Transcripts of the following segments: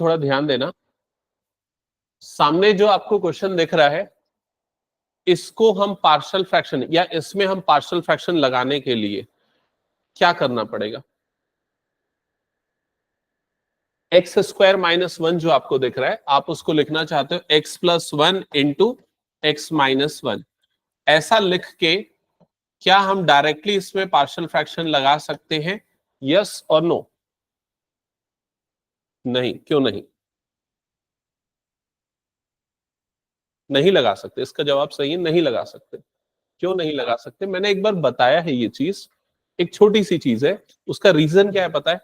थोड़ा ध्यान देना, सामने जो आपको क्वेश्चन दिख रहा है इसको हम पार्शियल फ्रैक्शन या इसमें हम पार्शियल फ्रैक्शन लगाने के लिए क्या करना पड़ेगा? एक्स स्क्वायर माइनस वन जो आपको दिख रहा है, आप उसको लिखना चाहते हो x plus one into x minus one. ऐसा लिख के क्या हम डायरेक्टली इसमें पार्शियल फ्रैक्शन लगा सकते हैं? यस और नो? नहीं, क्यों नहीं? नहीं लगा सकते, इसका जवाब सही है, नहीं लगा सकते। क्यों नहीं लगा सकते? मैंने एक बार बताया है ये चीज, एक छोटी सी चीज है। उसका रीजन क्या है पता है?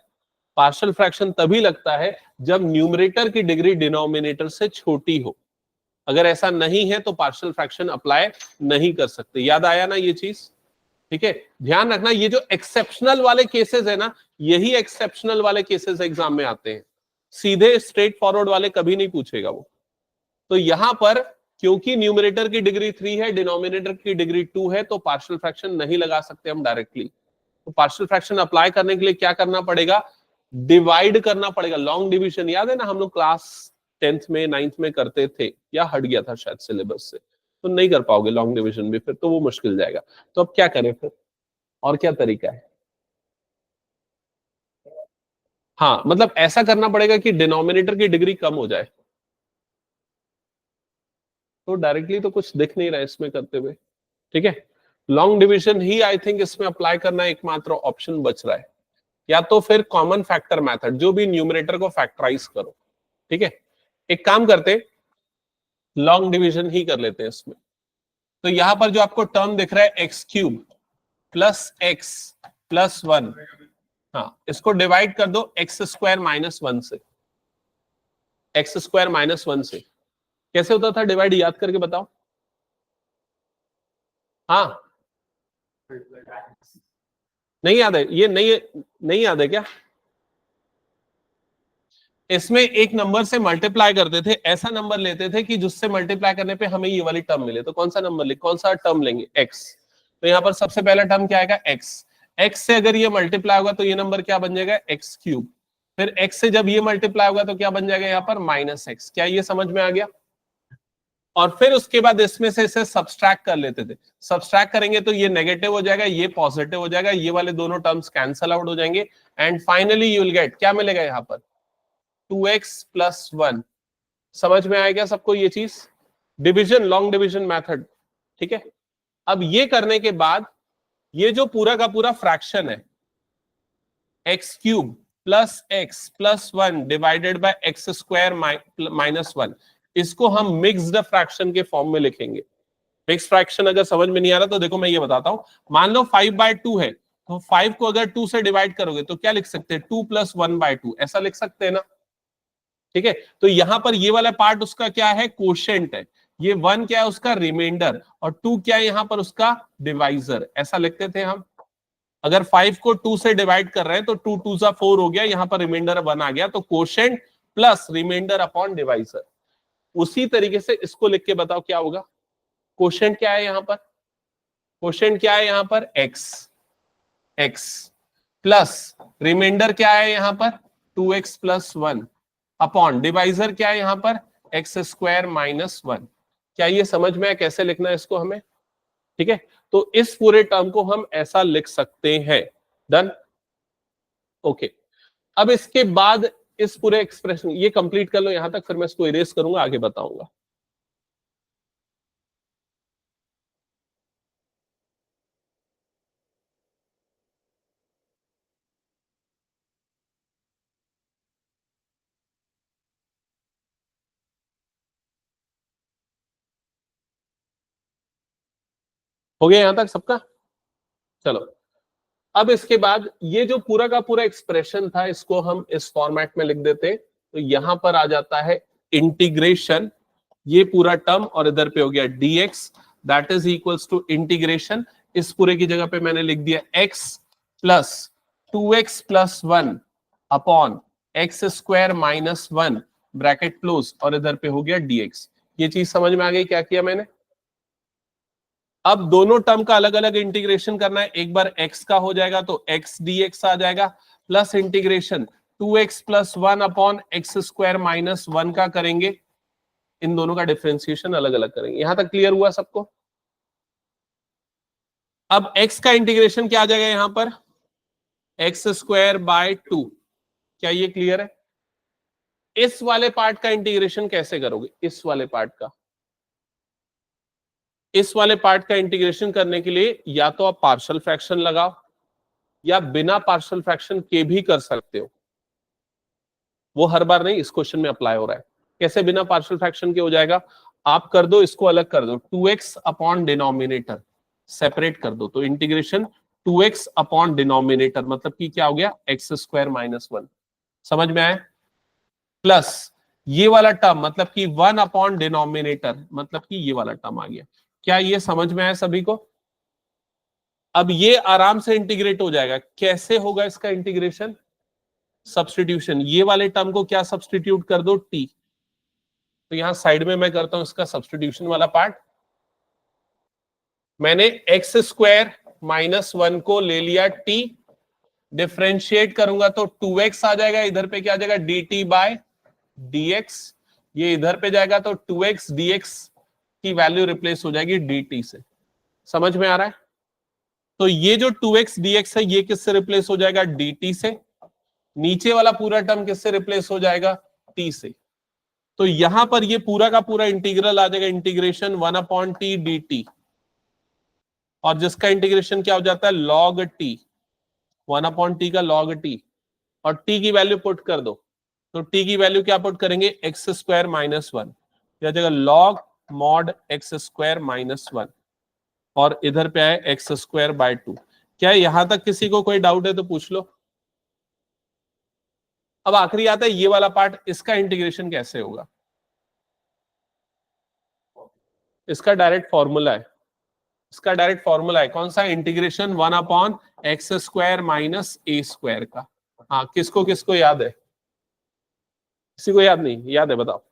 पार्शियल फ्रैक्शन तभी लगता है जब न्यूमरेटर की डिग्री डिनोमिनेटर से छोटी हो। अगर ऐसा नहीं है तो पार्शियल फ्रैक्शन अप्लाई नहीं कर सकते। याद आया ना ये चीज? ठीक है, ध्यान रखना, ये जो एक्सेप्शनल वाले केसेस है ना, यही एक्सेप्शनल वाले केसेस एग्जाम में आते हैं। सीधे स्ट्रेट फॉरवर्ड वाले कभी नहीं पूछेगा वो। तो यहां पर क्योंकि न्यूमरेटर की डिग्री 3 है, डिनोमिनेटर की डिग्री 2 है, तो पार्शियल फ्रैक्शन नहीं लगा सकते हम डायरेक्टली। तो पार्शियल फ्रैक्शन अप्लाई करने के लिए क्या करना पड़ेगा? डिवाइड करना पड़ेगा। लॉन्ग डिविजन याद है ना, हम लोग क्लास 10th में 9th में करते थे, या हट गया था शायद सिलेबस से, तो नहीं कर पाओगे लॉन्ग डिविजन भी, फिर तो वो मुश्किल जाएगा। तो अब क्या करें फिर, और क्या तरीका है? हाँ, मतलब ऐसा करना पड़ेगा कि डिनोमिनेटर की डिग्री कम हो जाए। तो डायरेक्टली तो कुछ दिख नहीं रहा है इसमें करते हुए। ठीक है, long division he I think इसमें अप्लाई करना एकमात्र ऑप्शन बच रहा है, या तो फिर कॉमन फैक्टर मेथड, जो भी न्यूमरेटर को फैक्टराइज करो। ठीक है, एक काम करते, लॉन्ग डिवीजन ही कर लेते हैं इसमें। तो यहां पर जो आपको टर्म दिख रहा है x cube plus x plus one, हाँ, इसको डिवाइड कर दो एक्स स्क्वायर माइनस वन से। एक्स स्क्वायर माइनस वन से कैसे होता था डिवाइड, याद करके बताओ। हाँ, नहीं याद है ये? नहीं याद है क्या? इसमें एक नंबर से मल्टीप्लाई करते थे, ऐसा नंबर लेते थे कि जिससे मल्टीप्लाई करने पे हमें ये वाली टर्म मिले। तो कौन सा नंबर कौन सा टर्म लेंगे? एक्स। तो यहाँ पर सबसे पहला टर्म क्या आएगा? एक्स। एक्स से अगर ये मल्टीप्लाई होगा तो ये नंबर क्या बन जाएगा? X cube. फिर एक्स से जब ये मल्टीप्लाई होगा तो क्या बन जाएगा यहाँ पर? Minus x. क्या ये समझ में आ गया? और फिर उसके बाद इसमें से इसे सब्सट्रैक्ट कर लेते थे। सब्सट्रैक्ट करेंगे तो ये नेगेटिव हो जाएगा, ये पॉजिटिव हो जाएगा, ये वाले दोनों टर्म्स कैंसल आउट हो जाएंगे, and finally you will get, क्या मिलेगा यहाँ पर? 2x प्लस वन। समझ में आएगा सबको ये चीज? Division, long division method. ठीक है, अब ये करने के बाद ये जो पूरा का पूरा फ्रैक्शन है, x cube plus x plus one divided by x square minus one, इसको हम मिक्स्ड फ्रैक्शन के फॉर्म में लिखेंगे। मिक्स फ्रैक्शन अगर समझ में नहीं आ रहा तो देखो मैं ये बताता हूं। मान लो 5/2 है, तो 5 को अगर 2 से डिवाइड करोगे तो क्या लिख सकते हैं? 2 प्लस 1/2, ऐसा लिख सकते हैं ना? ठीक है, तो यहां पर ये वाला पार्ट उसका क्या है? कोशेंट है। ये 1 क्या है? उसका रिमाइंडर। और 2 क्या है यहां पर? उसका डिवाइजर। ऐसा लिखते थे हम। अगर 5 को 2 से डिवाइड कर रहे हैं तो 2 2 जा 4 हो गया, यहां पर रिमाइंडर 1 आ गया, तो quotient plus remainder upon divisor. उसी तरीके से इसको लिख के बताओ क्या होगा? कोशेंट क्या है यहां पर? कोशेंट क्या है यहां पर? एक्स। एक्स प्लस रिमाइंडर क्या है यहां पर? 2x प्लस वन अपॉन डिवाइजर क्या है यहां पर? X square minus one. क्या ये समझ में है कैसे लिखना है इसको हमें? ठीक है, तो इस पूरे टर्म को हम ऐसा लिख सकते हैं। डन? ओके, अब इसके बाद इस पूरे एक्सप्रेशन ये कंप्लीट कर लो यहां तक, फिर मैं इसको इरेज करूंगा, आगे बताऊंगा। हो गया यहां तक सबका? चलो, अब इसके बाद ये जो पूरा का पूरा एक्सप्रेशन था इसको हम इस फॉर्मेट में लिख देते। तो यहां पर आ जाता है इंटीग्रेशन, ये पूरा टर्म, और इधर पे हो गया dx, that is equals to integration. इस पूरे की जगह पे मैंने लिख दिया x प्लस 2x प्लस one upon x square minus one bracket close, और इधर पे हो गया dx। ये चीज समझ में आ गई क्या किया मैंने? अब दोनों टर्म का अलग अलग इंटीग्रेशन करना है। एक बार x का हो जाएगा तो x dx आ जाएगा, plus integration 2x plus 1 upon x square minus 1 का करेंगे, इन दोनों का डिफरेंशिएशन अलग अलग करेंगे। यहां तक क्लियर हुआ सबको? अब x का इंटीग्रेशन क्या आ जाएगा यहां पर, एक्स स्क्वायर बाय 2। क्या ये क्लियर है? इस वाले पार्ट का इंटीग्रेशन कैसे करोगे? इस वाले पार्ट का, इस वाले पार्ट का इंटीग्रेशन करने के लिए या तो आप पार्शियल फ्रैक्शन लगाओ या बिना पार्शियल फ्रैक्शन के भी कर सकते हो। वो हर बार नहीं, इस क्वेश्चन में अप्लाई हो रहा है। कैसे बिना पार्शियल फ्रैक्शन के हो जाएगा? आप कर दो, इसको अलग कर दो, 2x अपॉन डिनोमिनेटर सेपरेट कर दो, तो इंटीग्रेशन 2x अपॉन डिनोमिनेटर मतलब कि क्या हो गया, एक्स स्क्वायर माइनस 1। समझ में आया? प्लस ये वाला टर्म मतलब कि 1 अपॉन डिनोमिनेटर मतलब कि ये वाला टर्म आ गया। क्या ये समझ में आया सभी को? अब ये आराम से इंटीग्रेट हो जाएगा। कैसे होगा इसका इंटीग्रेशन? सब्स्टिट्यूशन। ये वाले टर्म को क्या सब्स्टिट्यूट कर दो, t। तो यहां साइड में मैं करता हूं इसका सब्स्टिट्यूशन वाला पार्ट। मैंने एक्स स्क्वायर माइनस 1 को ले लिया t, डिफरेंशिएट करूंगा तो 2x आ जाएगा, इधर पे क्या आ जाएगा, dt बाय dx। ये इधर पे जाएगा तो 2x dx की वैल्यू रिप्लेस हो जाएगी dt से। समझ में आ रहा है? तो ये जो 2x dx है ये किससे रिप्लेस हो जाएगा, dt से। नीचे वाला पूरा टर्म किससे रिप्लेस हो जाएगा, t से। तो यहां पर ये पूरा का पूरा इंटीग्रल आ जाएगा, इंटीग्रेशन 1 अपॉन टी dt, और जिसका इंटीग्रेशन क्या हो जाता है, log t, 1 अपॉन टी का log t, और t की वैल्यू पुट कर दो। तो t की वैल्यू क्या पुट करेंगे, एक्स स्क्वायर माइनस 1, या जगह log mod x square minus 1, और इधर पे आए एक्स स्क्वायर बाय 2। क्या यहां तक किसी को कोई डाउट है तो पूछ लो। अब आखिरी आता है ये वाला पार्ट, इसका इंटीग्रेशन कैसे होगा? इसका डायरेक्ट फॉर्मूला है, इसका डायरेक्ट फॉर्मूला है कौन सा, integration 1 upon x square minus a square का। हाँ, किसको किसको याद है? किसी को याद नहीं? याद है बताओ।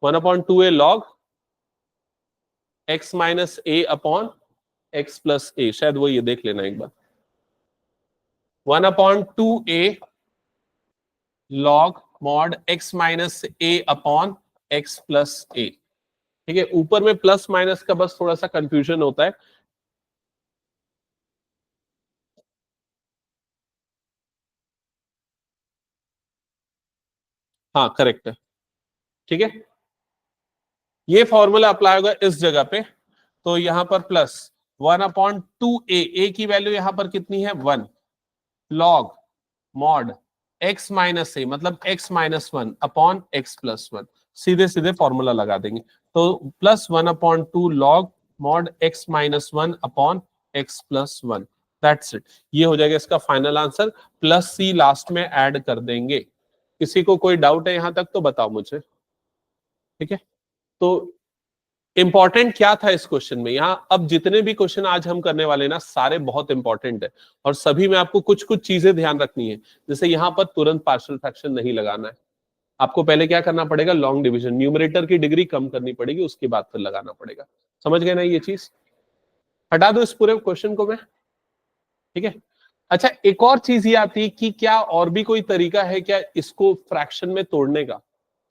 1 upon 2a log x minus a upon x plus a, शायद वो ये देख लेना एक बार। 1 upon 2a log mod x minus a upon x plus a. ठीक है, ऊपर में प्लस माइनस का बस थोड़ा सा कंफ्यूजन होता है। हाँ करेक्ट है, ठीक है। ये फॉर्मूला अप्लाई होगा इस जगह पे, तो यहां पर प्लस 1 अपॉन 2a, ए की वैल्यू यहां पर कितनी है, 1, लॉग मॉड x माइनस ए मतलब x minus 1 upon x plus 1। सीधे सीधे फॉर्मूला लगा देंगे, तो plus 1 upon 2 log mod x minus 1 upon x plus 1। That's it, ये हो जाएगा इसका final answer. Plus c last में ऐड कर देंगे। किसी को कोई डाउट है यहां तक तो बताओ मुझे, ठीक है। तो इंपॉर्टेंट क्या था इस क्वेश्चन में, यहां अब जितने भी क्वेश्चन आज हम करने वाले ना सारे बहुत इंपॉर्टेंट है, और सभी में आपको कुछ कुछ चीजें ध्यान रखनी है। जैसे यहां पर तुरंत पार्शियल फ्रैक्शन नहीं लगाना है, आपको पहले क्या करना पड़ेगा, लॉन्ग डिवीजन, न्यूमरेटर की डिग्री कम करनी पड़ेगी, उसके बाद फिर लगाना पड़ेगा। समझ गए ना ये चीज? हटा दो इस पूरे क्वेश्चन को मैं, ठीक है। अच्छा, एक और चीज ये आती है कि क्या और भी कोई तरीका है क्या इसको फ्रैक्शन में तोड़ने का?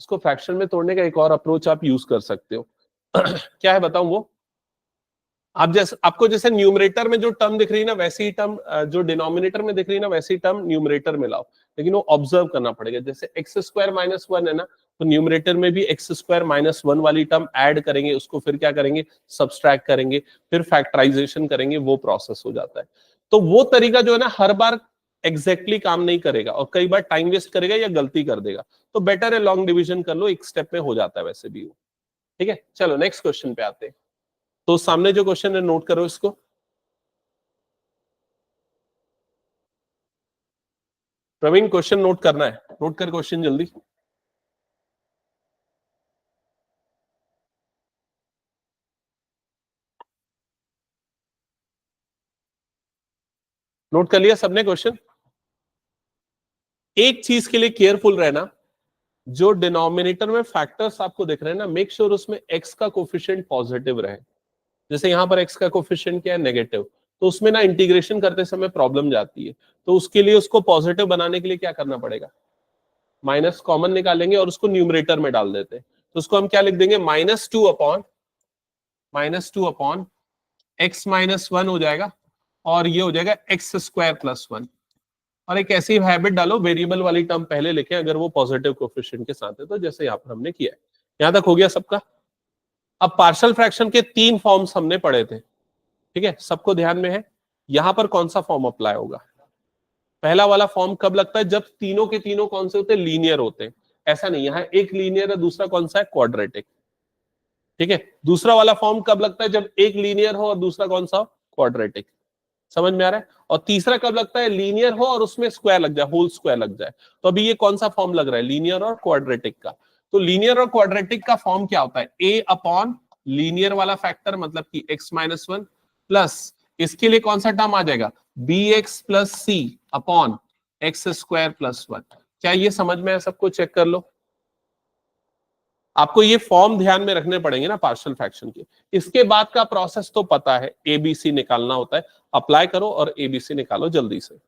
इसको फ्रैक्शन में तोड़ने का एक और अप्रोच आप यूज कर सकते हो। क्या है बताऊं वो? आप जैसे, आपको जैसे न्यूमरेटर में जो टर्म दिख रही है ना वैसी ही टर्म जो डिनोमिनेटर में दिख रही है ना वैसी टर्म न्यूमरेटर में लाओ, लेकिन वो ऑब्जर्व करना पड़ेगा। जैसे एक्स स्क्वायर माइनस 1 है ना, तो न्यूमरेटर में भी एक्स स्क्वायर माइनस 1 वाली टर्म ऐड करेंगे, उसको फिर क्या करेंगे, सब्सट्रैक्ट करेंगे, फिर फैक्टराइजेशन करेंगे, वो प्रोसेस हो जाता है। तो वो तरीका जो है ना हर बार एग्जैक्टली काम नहीं करेगा, और कई बार टाइम वेस्ट करेगा या गलती कर देगा। तो बेटर है लॉन्ग डिवीजन कर लो, एक स्टेप में हो जाता है वैसे भी वो, ठीक है। चलो नेक्स्ट क्वेश्चन पे आते हैं। तो सामने जो क्वेश्चन है नोट करो इसको। प्रवीण क्वेश्चन नोट करना है, नोट कर क्वेश्चन जल्दी। नोट कर लिया सबने क्वेश्चन? एक चीज के लिए केयरफुल रहना, जो डिनोमिनेटर में फैक्टर्स आपको दिख रहे हैं ना, मेक श्योर उसमें एक्स का कोफिशिएंट पॉजिटिव रहे। जैसे यहां पर एक्स का कोफिशिएंट क्या है, नेगेटिव, तो उसमें ना इंटीग्रेशन करते समय प्रॉब्लम जाती है। तो उसके लिए उसको पॉजिटिव बनाने के लिए क्या करना पड़ेगा, माइनस कॉमन निकालेंगे और उसको न्यूमरेटर में डाल देते हैं। तो उसको हम क्या लिख देंगे, -2 अपॉन एक्स माइनस वन हो जाएगा, और ये हो जाएगा एक्स स्क्वायर प्लस वन। और एक ऐसी हैबिट डालो, वेरिएबल वाली टर्म पहले लिखें अगर वो पॉजिटिव कोएफिशिएंट के साथ है, तो जैसे यहाँ पर हमने किया है। यहां तक हो गया सबका। अब पार्शियल फ्रैक्शन के 3 फॉर्म्स हमने पढ़े थे, ठीक है, सबको ध्यान में है। यहां पर कौन सा फॉर्म अप्लाई होगा, पहला वाला फॉर्म कब लगता है, जब तीनों के तीनों कौन से होते हैं, लीनियर होते हैं। ऐसा नहीं, यहाँ एक लीनियर है, दूसरा कौन सा है, क्वाड्रेटिक, ठीक है। दूसरा वाला फॉर्म कब लगता है, जब एक लीनियर हो और दूसरा कौन सा हो, क्वाड्रेटिक। समझ में आ रहा है। और तीसरा कब लगता है, लीनियर हो और उसमें स्क्वायर लग जाए, होल स्क्वायर लग जाए। तो अभी ये कौन सा फॉर्म लग रहा है, लीनियर और क्वाड्रेटिक का। तो लीनियर और क्वाड्रेटिक का फॉर्म क्या होता है, ए अपॉन लीनियर वाला फैक्टर, मतलब कि एक्स माइनस वन, प्लस इसके लिए कौन सा टर्म आ जाएगा, बी एक्स प्लस सी upon x square plus one. क्या ये समझ में है सबको, चेक कर लो। आपको ये फॉर्म ध्यान में रखने पड़ेंगे ना पार्शियल फ्रैक्शन के। इसके बाद का प्रोसेस तो पता है, एबीसी निकालना होता है। अप्लाई करो और एबीसी निकालो जल्दी से।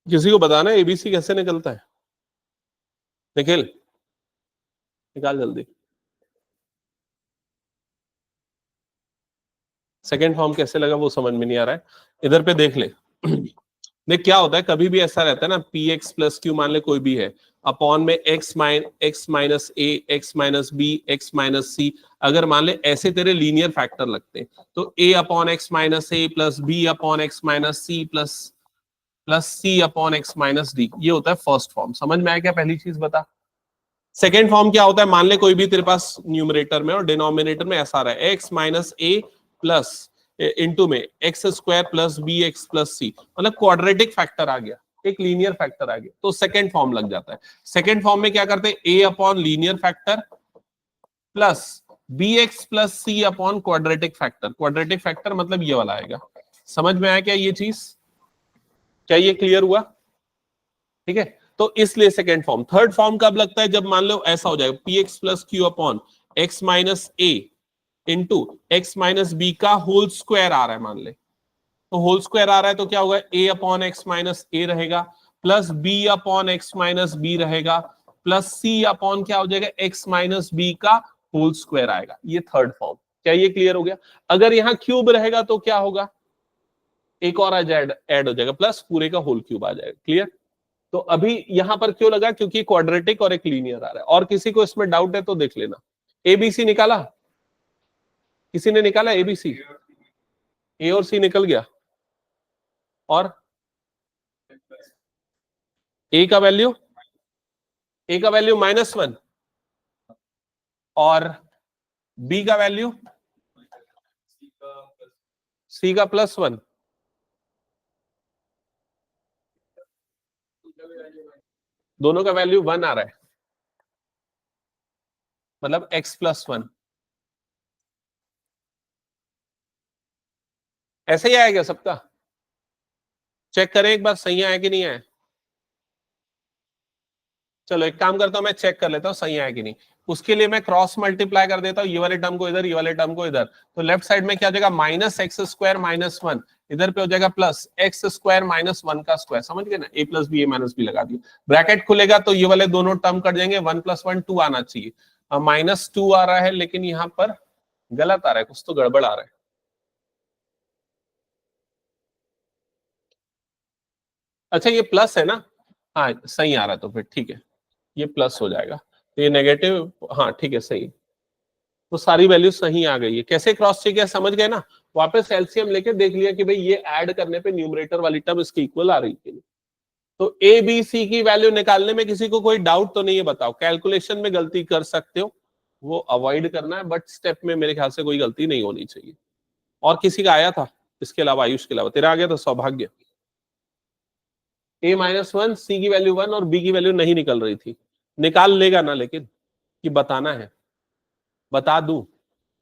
किसी को बताना है एबीसी कैसे निकलता है, निखिल निकाल जल्दी। सेकेंड फॉर्म कैसे लगा वो समझ में नहीं आ रहा है, इधर पे देख ले। देख क्या होता है, कभी भी ऐसा रहता है ना, पी एक्स प्लस क्यू मान ले कोई भी है, अपॉन में x minus a, x minus b, x minus c. अगर मान ले ऐसे तेरे लीनियर फैक्टर लगते हैं, तो a upon x minus a plus B upon x minus c plus plus C upon x minus d, ये होता है फर्स्ट फॉर्म। समझ में आया क्या, पहली चीज बता। सेकेंड फॉर्म क्या होता है, मान ले कोई भी तेरे पास न्यूमरेटर में और डिनोमिनेटर में ऐसा आ रहा है, x minus a plus into में x square plus B x plus c, मतलब क्वाड्रेटिक फैक्टर आ गया, एक लीनियर फैक्टर आ गया, तो सेकेंड फॉर्म लग जाता है। सेकेंड फॉर्म में क्या करते हैं, a upon linear factor plus B x plus C upon quadratic factor. Quadratic factor मतलब ये वाला आएगा। समझ में आया क्या ये चीज, क्या ये क्लियर हुआ, ठीक है। तो इसलिए सेकेंड फॉर्म। थर्ड फॉर्म कब लगता है, जब मान लो ऐसा हो जाएगा, p x plus q upon x minus a into x minus B का होल स्क्वायर आ रहा है मान ले। तो होल स्क्वायर आ रहा है तो क्या होगा, A upon x minus A रहेगा, plus B upon x minus B रहेगा, प्लस सी अपॉन क्या हो जाएगा, एक्स माइनस बी का होल स्क्वायर आएगा। ये थर्ड फॉर्म। क्या ये क्लियर हो गया। अगर यहाँ क्यूब रहेगा तो क्या होगा, एक और ऐड हो जाएगा, प्लस पूरे का होल क्यूब आ जाएगा। क्लियर। तो अभी यहां पर क्यों लगा, क्योंकि क्वाड्रेटिक और एक लीनियर आ रहा है। और किसी को इसमें डाउट है तो देख लेना। एबीसी निकाला, किसी ने निकाला एबीसी, ए और सी निकल गया। और ए का वैल्यू, ए का वैल्यू -1 और बी का वैल्यू, सी का +1। दोनों का वैल्यू 1 आ रहा है, मतलब x+1। ऐसे ही आएगा सबका, चेक करें एक बार सही आया कि नहीं आया। चलो एक काम करता हूं, मैं चेक कर लेता हूं सही आया कि नहीं। उसके लिए मैं क्रॉस मल्टीप्लाई कर देता हूं, ये वाले टर्म को इधर, ये वाले टर्म को इधर। तो लेफ्ट साइड में क्या हो जाएगा, -x² - 1, इधर पे हो जाएगा +x² - 1 का स्क्वायर। समझ गए ना, a + b a - b लगा दिया, ब्रैकेट खुलेगा तो ये वाले दोनों टर्म कट जाएंगे, 1 + 1 2 आना चाहिए। -2 आ रहा है, लेकिन यहाँ पर गलत आ रहा है, कुछ तो गड़बड़ आ रहा है। अच्छा ये प्लस है ना, हाँ सही आ रहा है, तो फिर ठीक है, ये प्लस हो जाएगा। तो ये नेगेटिव, हाँ ठीक है सही। तो सारी वैल्यू सही आ गई है। कैसे क्रॉस चेक है समझ गए ना। वापस एलसीएम लेके देख लिया कि भाई ये ऐड करने पे न्यूमरेटर वाली टर्म इसके इक्वल आ रही है। तो ए बी सी की वैल्यू निकालने में किसी को कोई डाउट तो नहीं है? बताओ। कैलकुलेशन में गलती कर सकते हो, वो अवॉइड करना है, बट स्टेप में मेरे ख्याल से कोई गलती नहीं होनी चाहिए। और किसी का आया था इसके अलावा? आयुष के अलावा तेरा आ गया तो सौभाग्य। A-1, सी की वैल्यू 1 और बी की वैल्यू नहीं निकल रही थी। निकाल लेगा ना, लेकिन कि बताना है, बता दूं?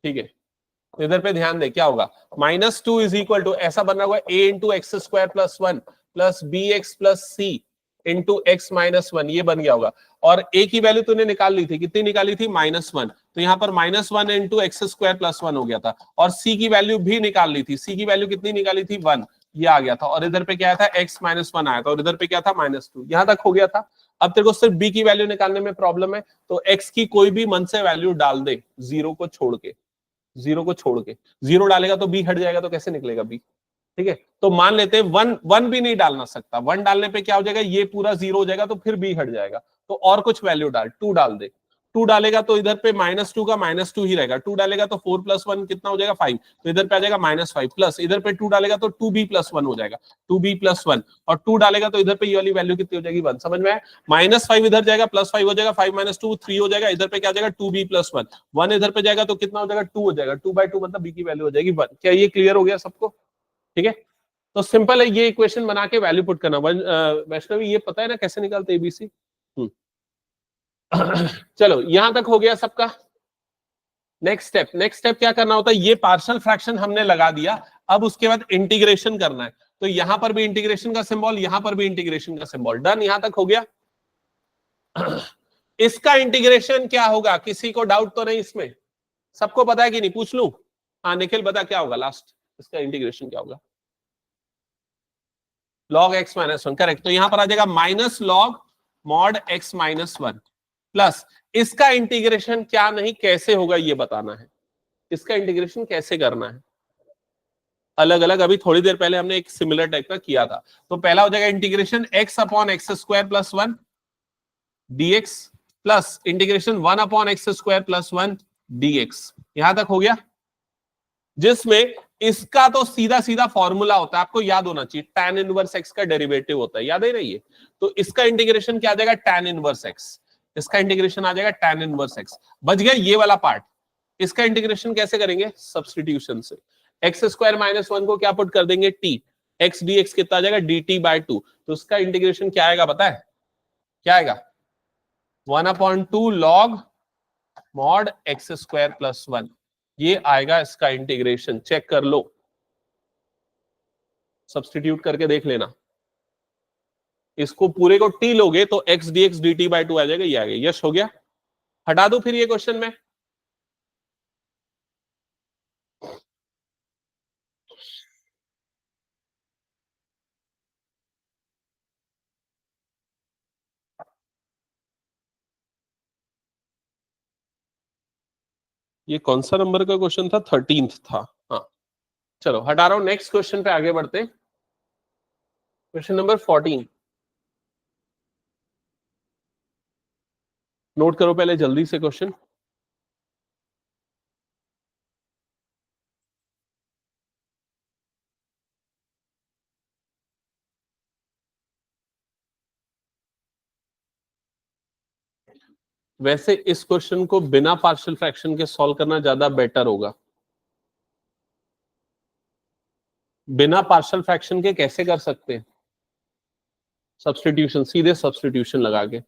ठीक है, तो इधर पे ध्यान दे क्या होगा। -2 इज इक्वल टू ऐसा बन रहा होगा a into x square plus 1 प्लस B x plus C into x minus 1, ये बन गया होगा। और a की वैल्यू तूने निकाल ली थी, कितनी निकाली थी? -1। तो यहाँ पर -1 इंटू एक्स स्क्वायर प्लस 1 हो गया था। और c की वैल्यू भी निकाल ली थी, c की वैल्यू कितनी निकाली थी? 1, ये आ गया था। और इधर पे क्या आया था? x-1 आया था। और इधर पे क्या था? -2। यहां तक हो गया था। अब तेरे को सिर्फ b की वैल्यू निकालने में प्रॉब्लम है, तो x की कोई भी मन से वैल्यू डाल दे, जीरो को छोड़ के। जीरो को छोड़ के, जीरो डालेगा तो बी हट जाएगा, तो कैसे निकलेगा बी? ठीक है, तो मान लेते हैं वन, वन भी नहीं डालना सकता। वन डालने पे क्या हो जाएगा? ये पूरा जीरो हो जाएगा, तो फिर बी हट जाएगा। तो और कुछ वैल्यू डाल, 2 डाल दे। 2 डालेगा तो इधर पे -2 का -2 ही रहेगा। 2 डालेगा तो 4 + 1 कितना हो जाएगा? 5। तो इधर पे आ जाएगा -5 प्लस इधर पे 2 डालेगा तो 2b + 1 हो जाएगा। 2b + 1 और 2 डालेगा तो इधर पे ये वाली वैल्यू कितनी हो जाएगी? 1। समझ में आया? -5 इधर जाएगा, +5 हो जाएगा, 5 - 2 3 हो जाएगा। इधर पे क्या आ जाएगा? 2b + 1। 1 इधर पे जाएगा तो कितना हो जाएगा? 2 हो जाएगा। 2/2 मतलब b की वैल्यू हो जाएगी 1। क्या ये क्लियर हो गया सबको? ठीक है, तो सिंपल है, ये इक्वेशन बना के वैल्यू पुट करना। वैष्णवी ये पता है ना कैसे निकालते एबीसी? चलो यहां तक हो गया सबका। नेक्स्ट स्टेप क्या करना होता है? ये पार्शियल फ्रैक्शन हमने लगा दिया, अब उसके बाद इंटीग्रेशन करना है। तो यहां पर भी इंटीग्रेशन का सिंबल, यहां पर भी इंटीग्रेशन का सिंबल। डन, यहां तक हो गया। इसका इंटीग्रेशन क्या होगा? किसी को डाउट तो नहीं इसमें? सबको पता है कि नहीं? पूछ लूं? हाँ निखिल बता क्या होगा लास्ट, इसका इंटीग्रेशन क्या होगा? log x-1, correct. तो यहां पर आ जाएगा minus log mod x-1 plus, इसका इंटीग्रेशन क्या नहीं कैसे होगा ये बताना है। इसका इंटीग्रेशन कैसे करना है अलग अलग, अभी थोड़ी देर पहले हमने एक सिमिलर टाइप का किया था। तो पहला हो जाएगा integration x/x² + 1 dx plus integration 1/x² + 1 dx। यहां तक हो गया, जिसमें इसका तो सीधा सीधा फॉर्मूला होता है, आपको याद होना चाहिए, tan इनवर्स x का डेरिवेटिव होता है, याद है रही है। तो इसका इंटीग्रेशन क्या आ जाएगा? tan inverse x। इसका इंटीग्रेशन आ जाएगा tan इनवर्स x। बच गया ये वाला पार्ट। इसका इंटीग्रेशन कैसे करेंगे? सब्स्टिट्यूशन से। x² - 1 को क्या पुट कर देंगे? t। x dx कितना आ जाएगा? dt/2। तो उसका इंटीग्रेशन क्या आएगा पता है? क्या आएगा? 1/2 log mod x² + 1, ये आएगा इसका इंटीग्रेशन। चेक कर लो, सब्स्टिट्यूट करके देख लेना। इसको पूरे को टी लोगे तो x dx dt/2 आ जाएगा, ये आ गया। यस हो गया। हटा दो फिर ये क्वेश्चन में। ये कौन सा नंबर का क्वेश्चन था? 13th था। हाँ चलो हटा रहा हूं, नेक्स्ट क्वेश्चन पे आगे बढ़ते। क्वेश्चन नंबर 14 नोट करो पहले जल्दी से क्वेश्चन। वैसे इस क्वेश्चन को बिना पार्शियल फ्रैक्शन के सॉल्व करना ज्यादा बेटर होगा। बिना पार्शियल फ्रैक्शन के कैसे कर सकते हैं? सब्स्टिट्यूशन, सीधे सब्स्टिट्यूशन लगा के।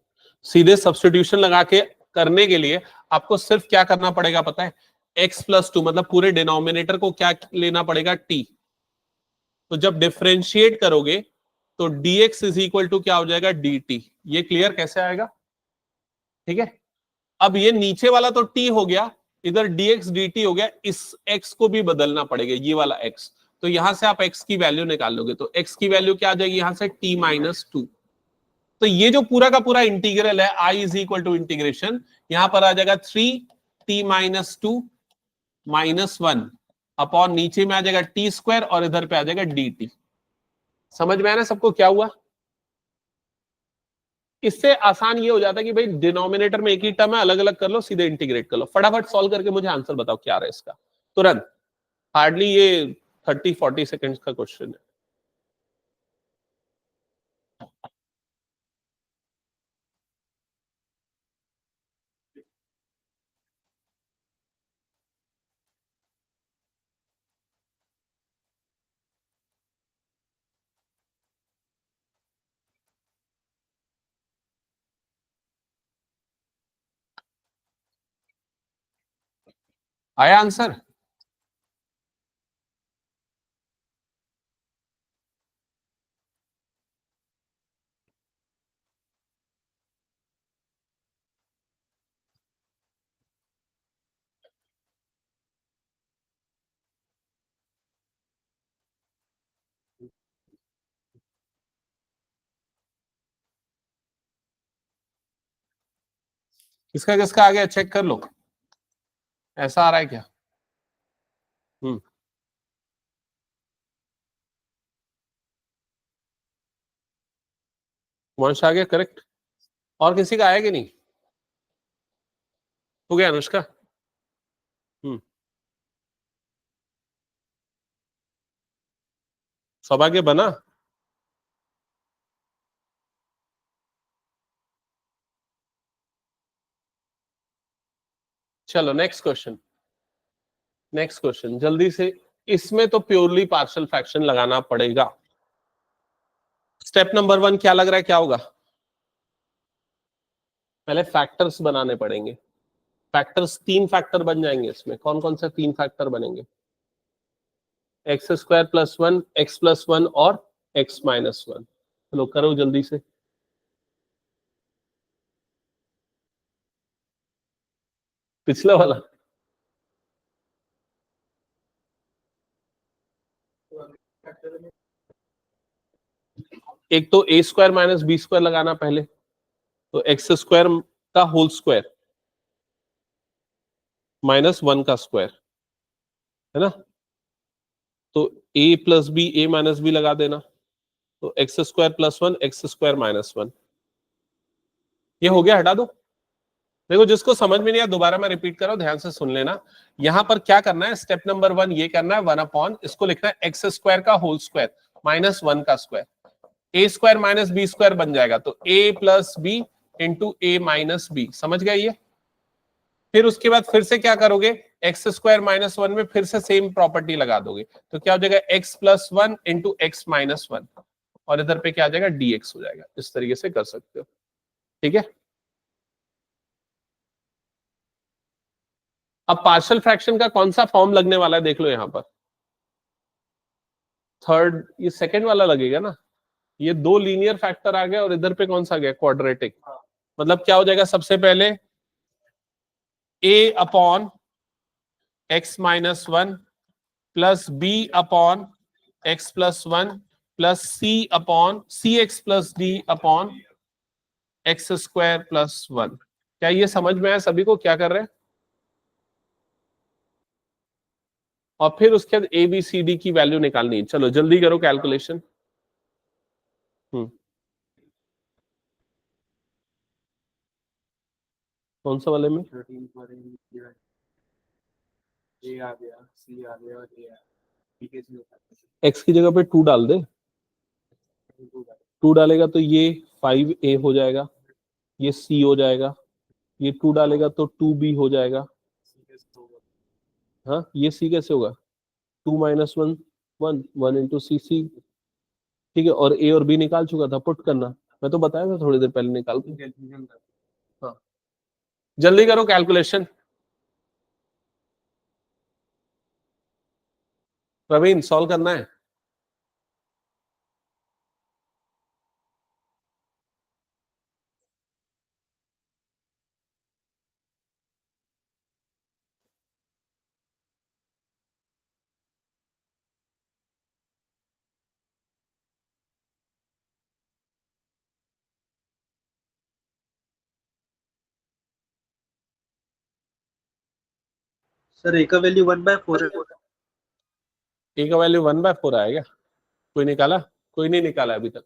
सीधे सब्स्टिट्यूशन लगा के करने के लिए आपको सिर्फ क्या करना पड़ेगा पता है? x+2 मतलब पूरे डिनोमिनेटर को क्या लेना पड़ेगा? t। तो जब डिफरेंशिएट करोगे तो dx इज इक्वल टू क्या हो जाएगा? dt। ये क्लियर कैसे आएगा? ठीक है, अब ये नीचे वाला तो t हो गया, इधर dx dt हो गया, इस x को भी बदलना पड़ेगा, ये वाला x। तो यहां से आप x की वैल्यू निकाल लोगे तो x की वैल्यू क्या आ जाएगी? यहां से t-2। तो ये जो पूरा का पूरा इंटीग्रल है i is equal to integration, यहां पर आ जाएगा 3t-2 -1 अपॉन नीचे में आ जाएगा t² और इधर पे आ जाएगा dt। समझ में आया ना सबको क्या हुआ? इससे आसान ये हो जाता है कि भाई डिनोमिनेटर में एक ही टर्म है, अलग अलग कर लो, सीधे इंटीग्रेट कर लो। फटाफट सॉल्व करके मुझे आंसर बताओ क्या रहा है इसका, तुरंत। हार्डली ये 30-40 सेकेंड्स का क्वेश्चन है। आया आंसर? किसका किसका आ गया चेक कर लो, ऐसा आ रहा है क्या? हम्म, वंश आ गया करेक्ट। और किसी का आया कि नहीं? हो गया अनुष्का? हम्म, सौभाग्य बना? चलो नेक्स्ट क्वेश्चन, नेक्स्ट क्वेश्चन जल्दी से। इसमें तो प्योरली पार्शियल फ्रैक्शन लगाना पड़ेगा। स्टेप नंबर 1 क्या लग रहा है क्या होगा? पहले फैक्टर्स बनाने पड़ेंगे। फैक्टर्स 3 फैक्टर बन जाएंगे इसमें। कौन कौन से 3 फैक्टर बनेंगे? x² + 1, x+1 और x-1। चलो करो जल्दी से। पिछला वाला एक तो a² - b² लगाना पहले, तो x² का होल स्क्वायर -1 का स्क्वायर, है ना? तो a+b लगा देना, तो x² + 1 x² - 1। ये हो गया, हटा दो। देखो जिसको समझ में नहीं आया दोबारा मैं रिपीट कर रहा हूं, ध्यान से सुन लेना। यहां पर क्या करना है, स्टेप नंबर 1 ये करना है, 1/, इसको लिखना है x² का होल स्क्वायर -1 का स्क्वायर। a² - b² बन जाएगा, तो a+b × a-b। समझ गए ये? फिर उसके बाद फिर से क्या करोगे, x² - 1 में फिर से सेम प्रॉपर्टी लगा दोगे, तो क्या हो जाएगा, x+1 × x-1, और इधर पे क्या आ जाएगा, dx हो जाएगा। इस तरीके से कर सकते हो, ठीक है? अब पार्शियल फ्रैक्शन का कौन सा फॉर्म लगने वाला है देख लो यहां पर। थर्ड, ये सेकंड वाला लगेगा ना। ये 2 लीनियर फैक्टर आ गया और इधर पे कौन सा गया, क्वाड्रेटिक। मतलब क्या हो जाएगा, सबसे पहले a/x-1 plus b/x+1 plus c/cx+d/x² + 1। क्या ये समझ में आया सभी को क्या कर रहे हैं? और फिर उसके बाद ए बी सी डी की वैल्यू निकालनी है। चलो जल्दी करो कैलकुलेशन। हम्म, कौन सा वाले में? एक्स की जगह पे 2 डाल दे। 2 डालेगा तो ये 5a हो जाएगा, ये c हो जाएगा, ये 2 डालेगा तो 2b हो जाएगा। हाँ, ये c कैसे होगा, 2 - 1 1 1 × c। ठीक है, और a और b निकाल चुका था, पुट करना। मैं तो बताया था थोड़ी देर पहले निकाल के। हाँ, जल्दी करो कैलकुलेशन। प्रवीण सॉल्व करना है। सर ए का वैल्यू 1/4 है। ए का वैल्यू 1/4 आएगा। कोई निकाला? कोई नहीं निकाला अभी तक।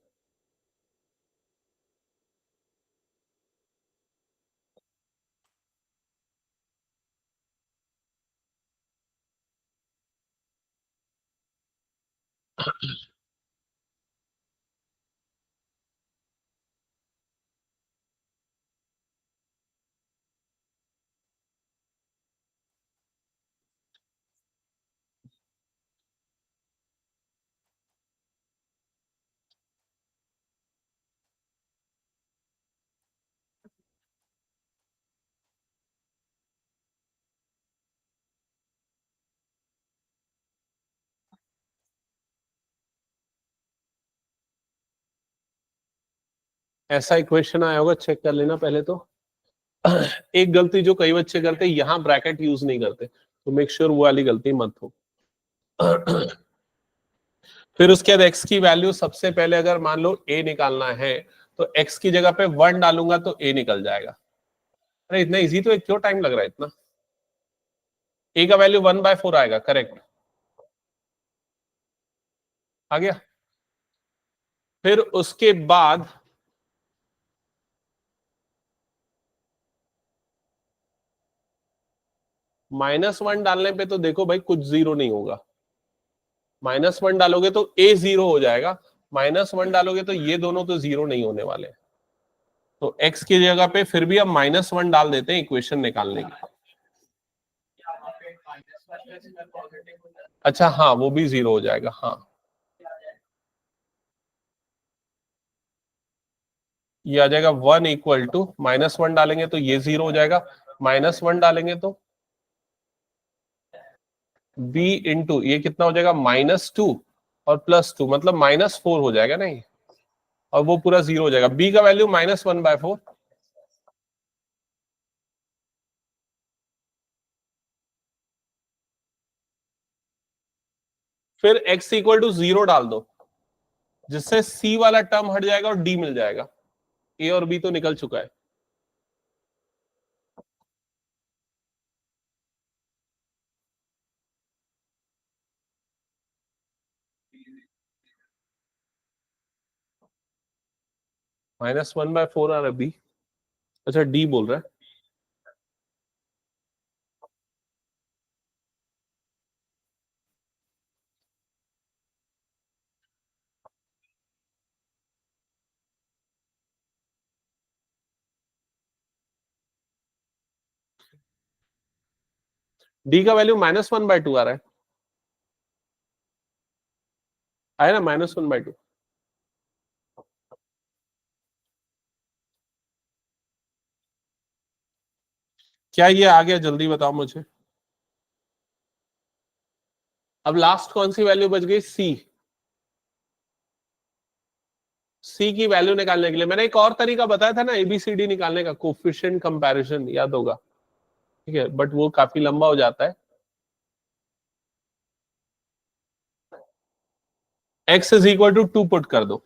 ऐसा इक्वेशन आया होगा, चेक कर लेना पहले तो। एक गलती जो कई बच्चे करते हैं, यहाँ ब्रैकेट यूज नहीं करते, तो मेक श्योर वो वाली गलती मत हो। फिर उसके बाद x की वैल्यू सबसे पहले अगर मान लो a निकालना है तो x की जगह पे 1 डालूंगा तो a निकल जाएगा। अरे इतना इजी, तो क्यों टाइम लग रहा है इतना? a का वैल्यू 1/4 आएगा, करेक्ट आ गया। फिर उसके बाद -1 डालने पे तो देखो भाई कुछ जीरो नहीं होगा। -1 डालोगे तो a जीरो हो जाएगा, -1 डालोगे तो ये दोनों तो जीरो नहीं होने वाले। तो x की जगह पे फिर भी हम -1 डाल देते हैं इक्वेशन निकालने की। अच्छा हाँ, वो भी जीरो हो जाएगा, हाँ। ये आ जाएगा 1 इक्वल टू -1 डालेंगे तो ये जीरो हो जाएगा, -1 डालेंगे तो b इंटू ये कितना हो जाएगा -2 और +2 मतलब -4 हो जाएगा नहीं, और वो पूरा जीरो हो जाएगा। b का वैल्यू -1/4। फिर x इक्वल टू 0 डाल दो, जिससे c वाला टर्म हट जाएगा और d मिल जाएगा। a और b तो निकल चुका है। -1/4 आ रहा है b। अच्छा d बोल रहा है। d का वैल्यू -1/2 आ रहा है, आया ना -1/2। क्या ये आ गया, जल्दी बताओ मुझे। अब लास्ट कौन सी वैल्यू बच गई? c। c की वैल्यू निकालने के लिए मैंने एक और तरीका बताया था ना, एबीसीडी निकालने का, कोफिशिएंट कंपैरिजन, याद होगा? ठीक है, बट वो काफी लंबा हो जाता है। x is equal to 2 put कर दो।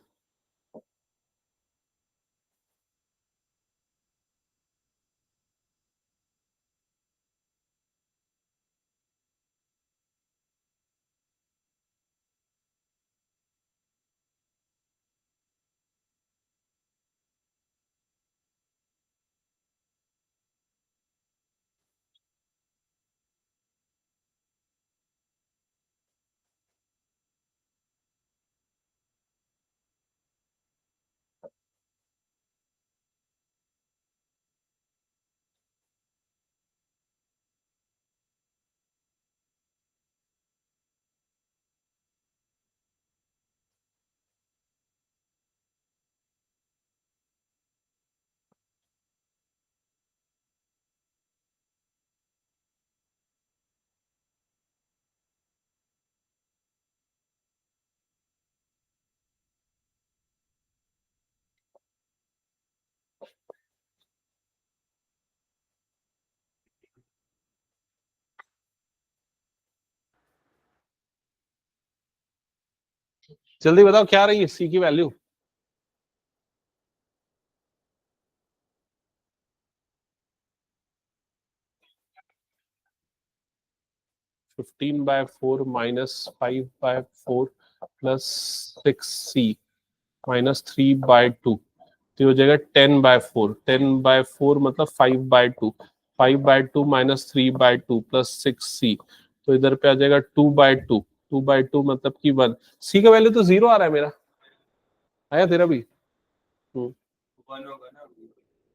जल्दी बताओ क्या रही है c की वैल्यू? (15/4 - 5/4 + 6c - 3/2), तो हो जाएगा 10/4। 10/4 मतलब 5/2, 5/2 - 3/2 + 6c, तो इधर पे आ जाएगा 2/2 2/2 मतलब कि 1। सी का वैल्यू तो 0 आ रहा है मेरा, आया तेरा भी?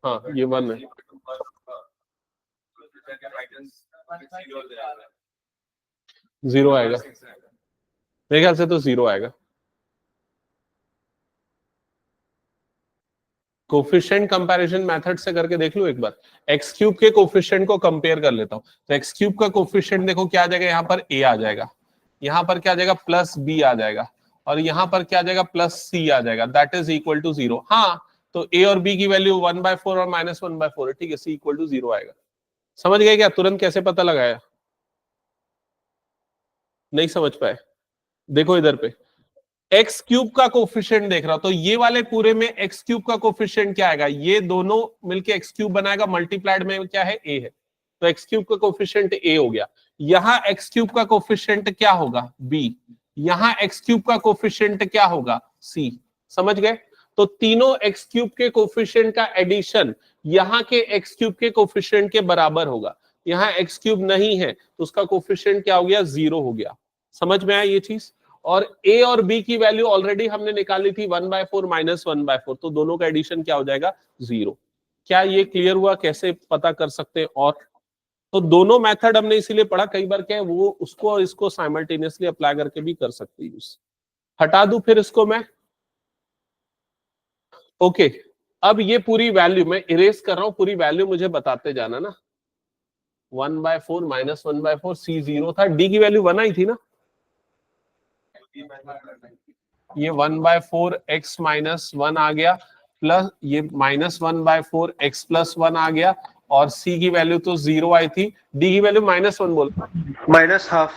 हाँ ये 1 है। 0 आएगा मेरे ख्याल से, तो 0 आएगा। कोफिशिएंट कंपैरिजन मेथड से करके देख लो एक बार। एक्स क्यूब के कोफिशिएंट को कंपेयर कर लेता हूं। तो एक्स क्यूब का कोफिशिएंट देखो क्या आ जाएगा, यहाँ पर a आ जाएगा, यहाँ पर क्या आ जाएगा प्लस b आ जाएगा, और यहाँ पर क्या आ जाएगा प्लस c आ जाएगा, दैट इज इक्वल टू 0। हाँ तो a और b की वैल्यू 1/4 और -1/4 है, ठीक है, c इक्वल टू 0 आएगा। समझ गए क्या? तुरंत कैसे पता लगाया? नहीं समझ पाए? देखो इधर पे एक्स क्यूब का कोफिशिएंट देख रहा हूं, तो ये वाले पूरे में एक्स क्यूब का कोफिशिएंट क्या आएगा, ये दोनों मिलके एक्स क्यूब बनाएगा, मल्टीप्लाइड में क्या है ए है, तो एक्स क्यूब का कोफिशिएंट ए हो गया। यहां एक्स क्यूब का कोफिशिएंट क्या होगा बी, यहां एक्स क्यूब का कोफिशिएंट क्या होगा सी। समझ गए? तो तीनों एक्स क्यूब के कोफिशिएंट का एडिशन यहां के एक्स क्यूब के कोफिशिएंट के बराबर होगा। यहां एक्स क्यूब नहीं है तो उसका कोफिशिएंट क्या हो गया, 0 हो गया। समझ में आया ये चीज? और a और b की वैल्यू ऑलरेडी हमने निकाली थी 1/4 -1/4, तो दोनों का एडिशन क्या हो जाएगा 0। क्या ये क्लियर हुआ कैसे पता कर सकते हैं? और तो दोनों मेथड हमने इसीलिए पढ़ा, कई बार क्या है वो उसको और इसको साइमल्टेनियसली अप्लाई करके भी कर सकते हैं यूज। हटा दूं फिर इसको मैं? ओके अब ये पूरी वैल्यू मैं इरेज कर रहा हूं, पूरी वैल्यू मुझे बताते जाना ना। 1/4 -1/4 c 0 था, d की वैल्यू 1 आई थी ना, ये 1/4 x -1 आ गया, प्लस ये -1/4 x +1 आ गया, और c की वैल्यू तो 0 आई थी, d की वैल्यू -1 बोल, -½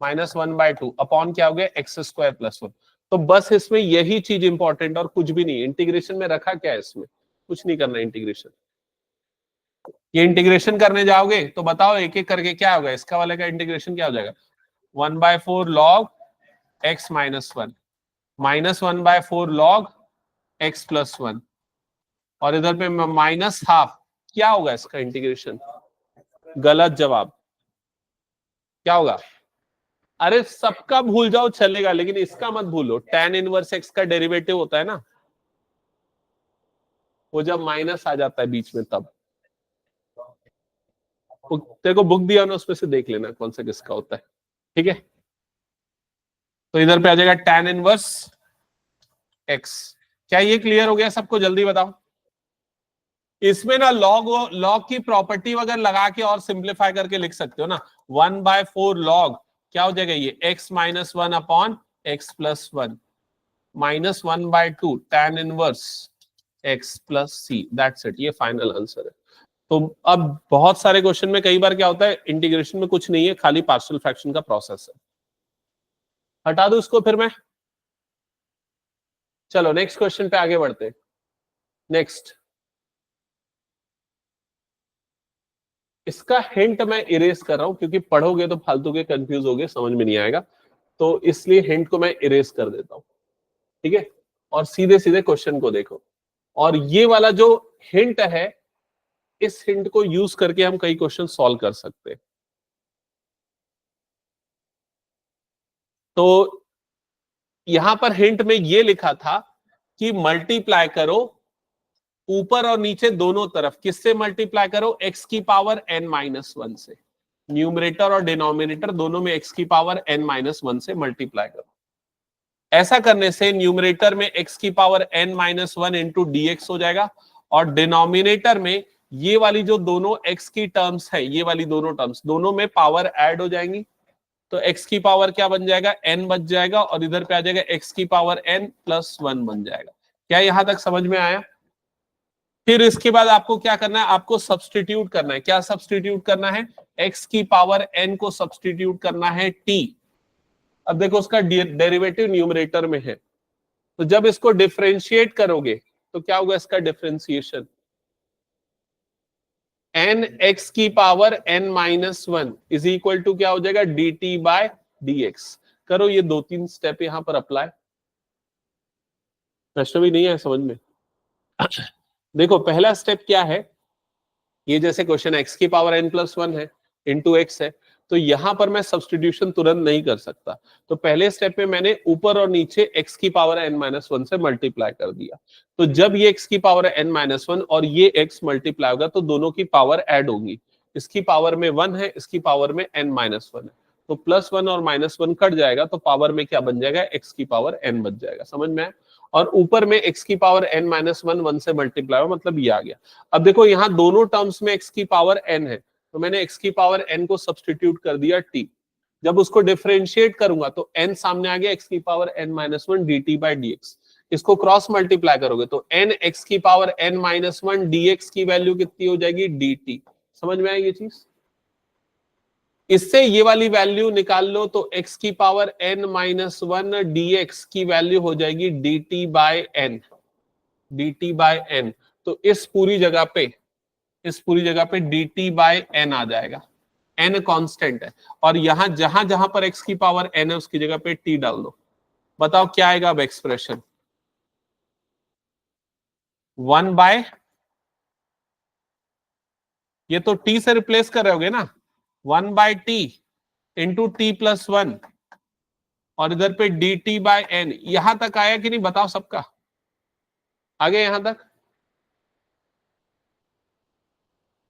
-1/2 अपॉन क्या हो गया x² + 1। तो बस इसमें यही चीज इंपॉर्टेंट और कुछ भी नहीं। इंटीग्रेशन में रखा क्या है, इसमें कुछ नहीं करना इंटीग्रेशन। ये इंटीग्रेशन करने जाओगे तो बताओ एक एक करके क्या होगा, इसका वाले का इंटीग्रेशन क्या हो जाएगा, 1/4 log x -1 -1/4 log x +1, और इधर पे -½ क्या होगा इसका इंटीग्रेशन? गलत जवाब। क्या होगा? अरे सबका भूल जाओ चलेगा, लेकिन इसका मत भूलो, tan इनवर्स x का डेरिवेटिव होता है ना, वो जब माइनस आ जाता है बीच में तब। तेरे को बुक दिया ना, उसमें से देख लेना कौन सा किसका होता है, ठीक है? तो इधर पे आ जाएगा tan इनवर्स x। क्या ये क्लियर हो गया सबको? जल्दी बताओ। इसमें ना लॉग की प्रॉपर्टी वगैरह लगा के और सिंप्लीफाई करके लिख सकते हो ना। 1/4 log क्या हो जाएगा, ये x -1 upon x +1 -1/2 tan inverse x + c, that's it. ये फाइनल आंसर है। तो अब बहुत सारे क्वेश्चन में कई बार क्या होता है, इंटीग्रेशन में कुछ नहीं है, खाली पार्शियल फ्रैक्शन का प्रोसेस है। हटा दो इसको फिर मैं। चलो नेक्स्ट क्वेश्चन पे आगे बढ़ते हैं। नेक्स्ट, इसका हिंट मैं इरेज कर रहा हूं क्योंकि पढ़ोगे तो फालतू के कंफ्यूज होगे, समझ में नहीं आएगा, तो इसलिए हिंट को मैं इरेज कर देता हूं, ठीक है? और सीधे सीधे क्वेश्चन को देखो। और ये वाला जो हिंट है, इस हिंट को यूज करके हम कई क्वेश्चन सॉल्व कर सकते हैं। तो यहां पर हिंट में ये लिखा था कि मल्टीप्लाई करो ऊपर और नीचे दोनों तरफ। किससे मल्टीप्लाई करो? x की पावर n-1 से। न्यूमरेटर और डिनोमिनेटर दोनों में x की पावर n-1 से मल्टीप्लाई करो। ऐसा करने से न्यूमरेटर में x की पावर n-1 इंटू dx हो जाएगा, और डिनोमिनेटर में ये वाली जो दोनों x की टर्म्स है, ये वाली दोनों टर्म्स, दोनों में पावर ऐड हो जाएंगी। तो x की पावर क्या बन जाएगा, n बच जाएगा, और इधर पे आ जाएगा x की पावर n +1 बन जाएगा। क्या यहां तक समझ में आया? फिर इसके बाद आपको क्या करना है, आपको सब्सटीट्यूट करना है। क्या सब्सटीट्यूट करना है? x की पावर n को सब्सटीट्यूट करना है t। अब देखो उसका डेरिवेटिव न्यूमरेटर में है, तो जब इसको डिफरेंशिएट करोगे तो क्या होगा इसका डिफरेंशिएशन, n x की power n-1 is equal to क्या हो जाएगा, dt/dx। करो ये 2-3 स्टेप यहां पर अप्लाई। प्रश्न भी नहीं है समझ में? देखो पहला स्टेप क्या है, ये जैसे क्वेश्चन x की पावर n + 1 है इंटू x है, तो यहां पर मैं सब्स्टिट्यूशन तुरंत नहीं कर सकता, तो पहले स्टेप में मैंने ऊपर और नीचे x की पावर n-1 से मल्टीप्लाई कर दिया। तो जब ये x की पावर n-1 और ये x मल्टीप्लाई होगा तो दोनों की पावर ऐड होगी, इसकी पावर में 1 है, इसकी पावर में n-1 है, तो +1 और -1 कट जाएगा, तो पावर में क्या बन जाएगा, x की पावर n बच जाएगा। समझ में आया? और ऊपर में x की पावर n-1 1 से मल्टीप्लाई हो, मतलब ये आ गया। अब देखो यहाँ दोनों टर्म्स में x की पावर n है, तो मैंने x की पावर n को सब्स्टिट्यूट कर दिया t। जब उसको डिफरेंशिएट करूंगा तो n सामने आ गया, x की power n-1 dt by dx। इसको क्रॉस मल्टीप्लाई करोगे तो n x की पावर n-1 dx की वैल्यू कितनी हो जाएगी, dt। समझ में आई ये चीज? इससे ये वाली वैल्यू निकाल लो तो x की पावर n-1 dx की वैल्यू हो जाएगी dt by n, dt by n। तो इस पूरी जगह पे dt बाय n आ जाएगा, n कांस्टेंट है, और यहां जहां जहां पर x की पावर n है उसकी जगह पे t डाल दो। बताओ क्या आएगा अब एक्सप्रेशन, 1 बाय, ये तो t से रिप्लेस कर रहे होगे ना, 1 by T into T plus 1, और इधर पे dt बाय n। यहां तक आया कि नहीं, बताओ सबका आगे यहां तक?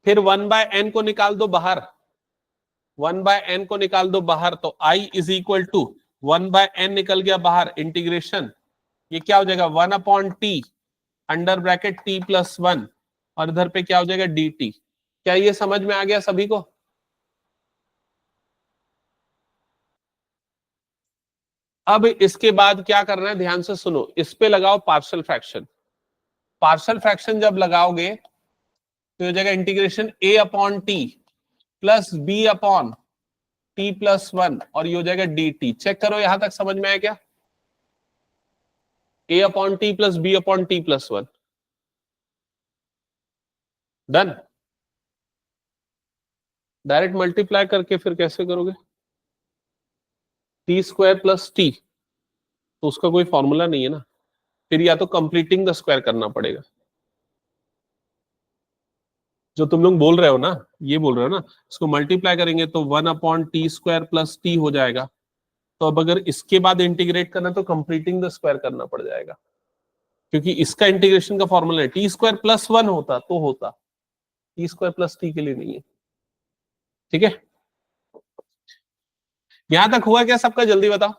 फिर 1 बाय n को निकाल दो बाहर, 1 बाय n को निकाल दो बाहर, तो i is equal to 1 by n निकल गया बाहर, इंटीग्रेशन ये क्या हो जाएगा, 1 upon T under bracket t plus 1, और इधर पे क्या हो जाएगा dt। क्या ये समझ में आ गया सभी को? अब इसके बाद क्या करना है, ध्यान से सुनो, इस पे लगाओ पार्शियल फ्रैक्शन। पार्शियल फ्रैक्शन जब लगाओगे तो हो जाएगा integration a upon T plus b upon T plus 1, और ये हो जाएगा dt। चेक करो यहां तक समझ में आया क्या, a upon T plus b upon T plus 1, done. Direct multiply करके फिर कैसे करोगे, टी स्क्वायर प्लस टी, तो उसका कोई फॉर्मूला नहीं है ना, फिर या तो कंप्लीटिंग द स्क्वायर करना पड़ेगा। जो तुम लोग बोल रहे हो ना, ये बोल रहे हो ना, इसको मल्टीप्लाई करेंगे तो 1 upon T square plus T हो जाएगा। तो अब अगर इसके बाद इंटीग्रेट करना तो कंप्लीटिंग द स्क्वायर करना पड़ जाएगा, क्योंकि इसका इंटीग्रेशन का फॉर्मूला है टी स्क्वायर प्लस 1 होता तो होता, टी स्क्वायर प्लस टी के लिए नहीं है। ठीक है, यहां तक हुआ क्या सबका, जल्दी बताओ।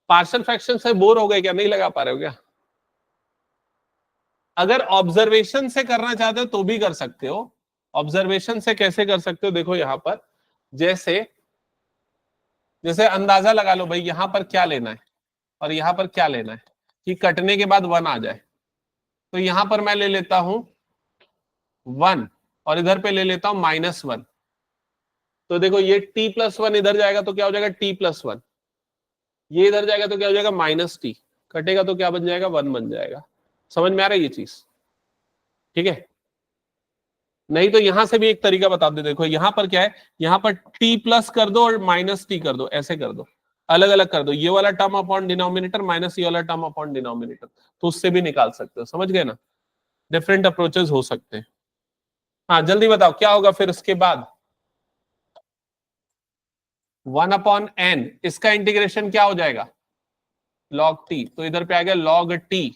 पार्शियल फ्रैक्शन से बोर हो गए क्या, नहीं लगा पा रहे हो क्या? अगर ऑब्जर्वेशन से करना चाहते हो तो भी कर सकते हो। ऑब्जर्वेशन से कैसे कर सकते हो, देखो यहां पर जैसे जैसे अंदाजा लगा लो भाई, यहां पर क्या लेना है और यहां पर क्या लेना है कि कटने के बाद 1 आ जाए। तो यहां पर मैं ले लेता हूं 1 और इधर पे ले लेता हूं -1। तो देखो ये t प्लस 1 इधर जाएगा तो क्या हो जाएगा t प्लस 1, ये इधर जाएगा तो क्या हो जाएगा -t, कटेगा तो क्या बन जाएगा 1 बन जाएगा। समझ में आ रहा है ये चीज? ठीक है, नहीं तो यहां से भी एक तरीका बता दे, देखो यहां पर क्या है, यहां पर t प्लस कर दो और -t कर दो, ऐसे कर दो, अलग अलग कर दो, ये वाला टर्म अपॉन डिनोमिनेटर माइनस ये वाला टर्म अपॉन डिनोमिनेटर, तो उससे भी निकाल सकते हो। समझ गए ना, डिफरेंट अप्रोचेस हो सकते हैं। हाँ जल्दी बताओ क्या होगा फिर उसके बाद, 1 अपॉन n, इसका इंटीग्रेशन क्या हो जाएगा, log t, तो इधर पे आ गया log t,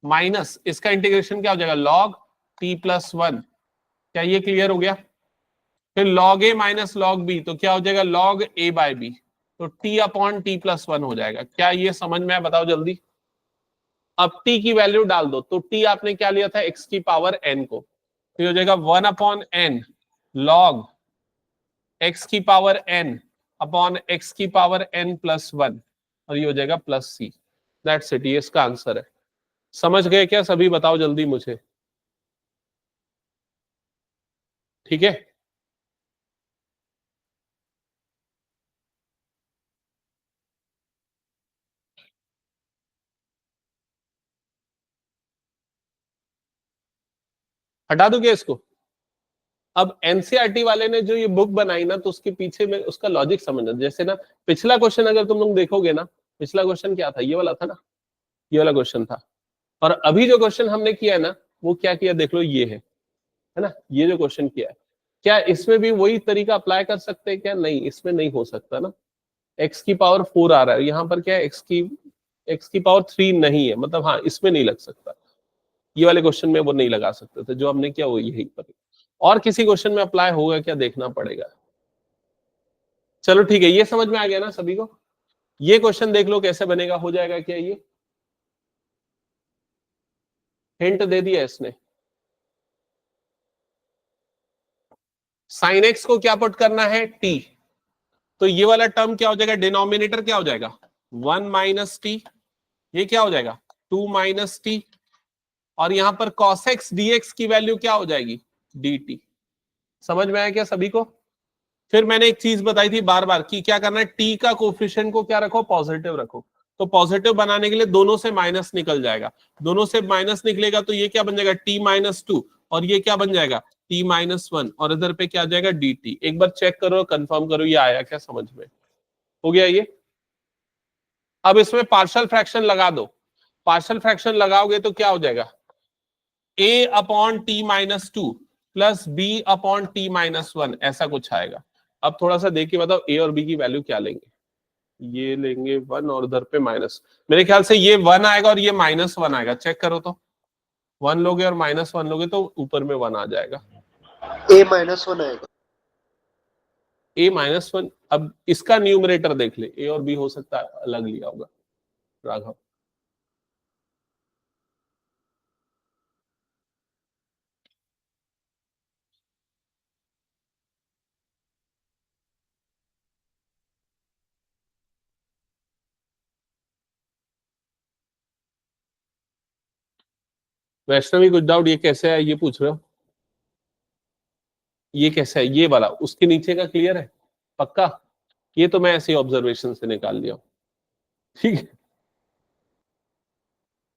माइनस इसका इंटीग्रेशन क्या हो जाएगा log t प्लस 1। क्या ये क्लियर हो गया? फिर log a minus log b, तो क्या हो जाएगा log a बाय b, तो t अपॉन टी प्लस 1 हो जाएगा। क्या ये समझ में आया, बताओ जल्दी। अब t की वैल्यू डाल दो, तो t आपने क्या लिया था, x की पावर n को, तो हो जाएगा 1 अपॉन n log x की पावर n अपॉन x की पावर n प्लस 1, और ये हो जाएगा प्लस c। दैट्स इट, ये इसका आंसर है। समझ गए क्या सभी, बताओ जल्दी मुझे। ठीक है, हटा दो क्या इसको। अब एनसीईआरटी वाले ने जो ये बुक बनाई ना, तो उसके पीछे में उसका लॉजिक समझना। जैसे ना पिछला क्वेश्चन अगर तुम लोग देखोगे ना, पिछला क्वेश्चन क्या था, ये वाला था ना, ये वाला क्वेश्चन था। और अभी जो क्वेश्चन हमने किया है ना, वो क्या किया देख लो, ये है ना, ये जो क्वेश्चन किया है, क्या इसमें भी वही तरीका अप्लाई कर सकते हैं क्या? नहीं, इसमें नहीं हो सकता ना, x की पावर 4 आ रहा है, यहाँ पर क्या है x की पावर 3 नहीं है, मतलब हाँ इसमें नहीं लग सकता, ये वाले क्वेश्चन में वो नहीं लगा सकते थे, जो हमने किया वो यही पर। और किसी क्वेश्चन में अप्लाई होगा क्या, देखना पड़ेगा। चलो ठीक है, ये समझ में आ गया ना सभी को? ये क्वेश्चन देख लो कैसे बनेगा, हो जाएगा क्या? ये हिंट दे दिया इसने। साइन एक्स को क्या पुट करना है? t, तो ये वाला टर्म क्या हो जाएगा? डिनोमिनेटर क्या हो जाएगा? 1 माइनस टी, ये क्या हो जाएगा? 2 माइनस टी, और यहां पर cos x dx की वैल्यू क्या हो जाएगी? dt। समझ में आया क्या सभी को? फिर मैंने एक चीज बताई थी बार बार कि क्या करना है, t का कोफिशिएंट को क्या रखो? पॉजिटिव रखो। तो पॉजिटिव बनाने के लिए दोनों से माइनस निकल जाएगा, दोनों से माइनस निकलेगा तो ये क्या बन जाएगा? t माइनस 2, और ये क्या बन जाएगा? t माइनस 1, और इधर पे क्या आ जाएगा? dt। एक बार चेक करो, कंफर्म करो ये आया क्या समझ में? हो गया ये? अब इसमें पार्शियल फ्रैक्शन लगा दो, पार्शियल फ्रैक्शन लगाओगे तो क्या हो जाएगा? a upon t minus 2 plus b upon t minus 1, ऐसा कुछ आएगा। अब थोड़ा सा देख के बताओ a और b की वैल्यू क्या लेंगे? ये लेंगे 1 और उधर पे माइनस, मेरे ख्याल से ये 1 आएगा और ये माइनस 1 आएगा, चेक करो तो। 1 लोगे और माइनस 1 लोगे तो ऊपर में 1 आ जाएगा, a माइनस 1 आएगा। a minus 1। अब इसका न्यूमरेटर देख ले, a और b हो सकता है अलग लिया होगा राघव। वैष्णवी कुछ डाउट, ये कैसे है ये पूछ रहे हो? ये कैसा है ये वाला? उसके नीचे का क्लियर है पक्का? ये तो मैं ऐसे ऑब्जर्वेशन से निकाल लिया हूं, ठीक है।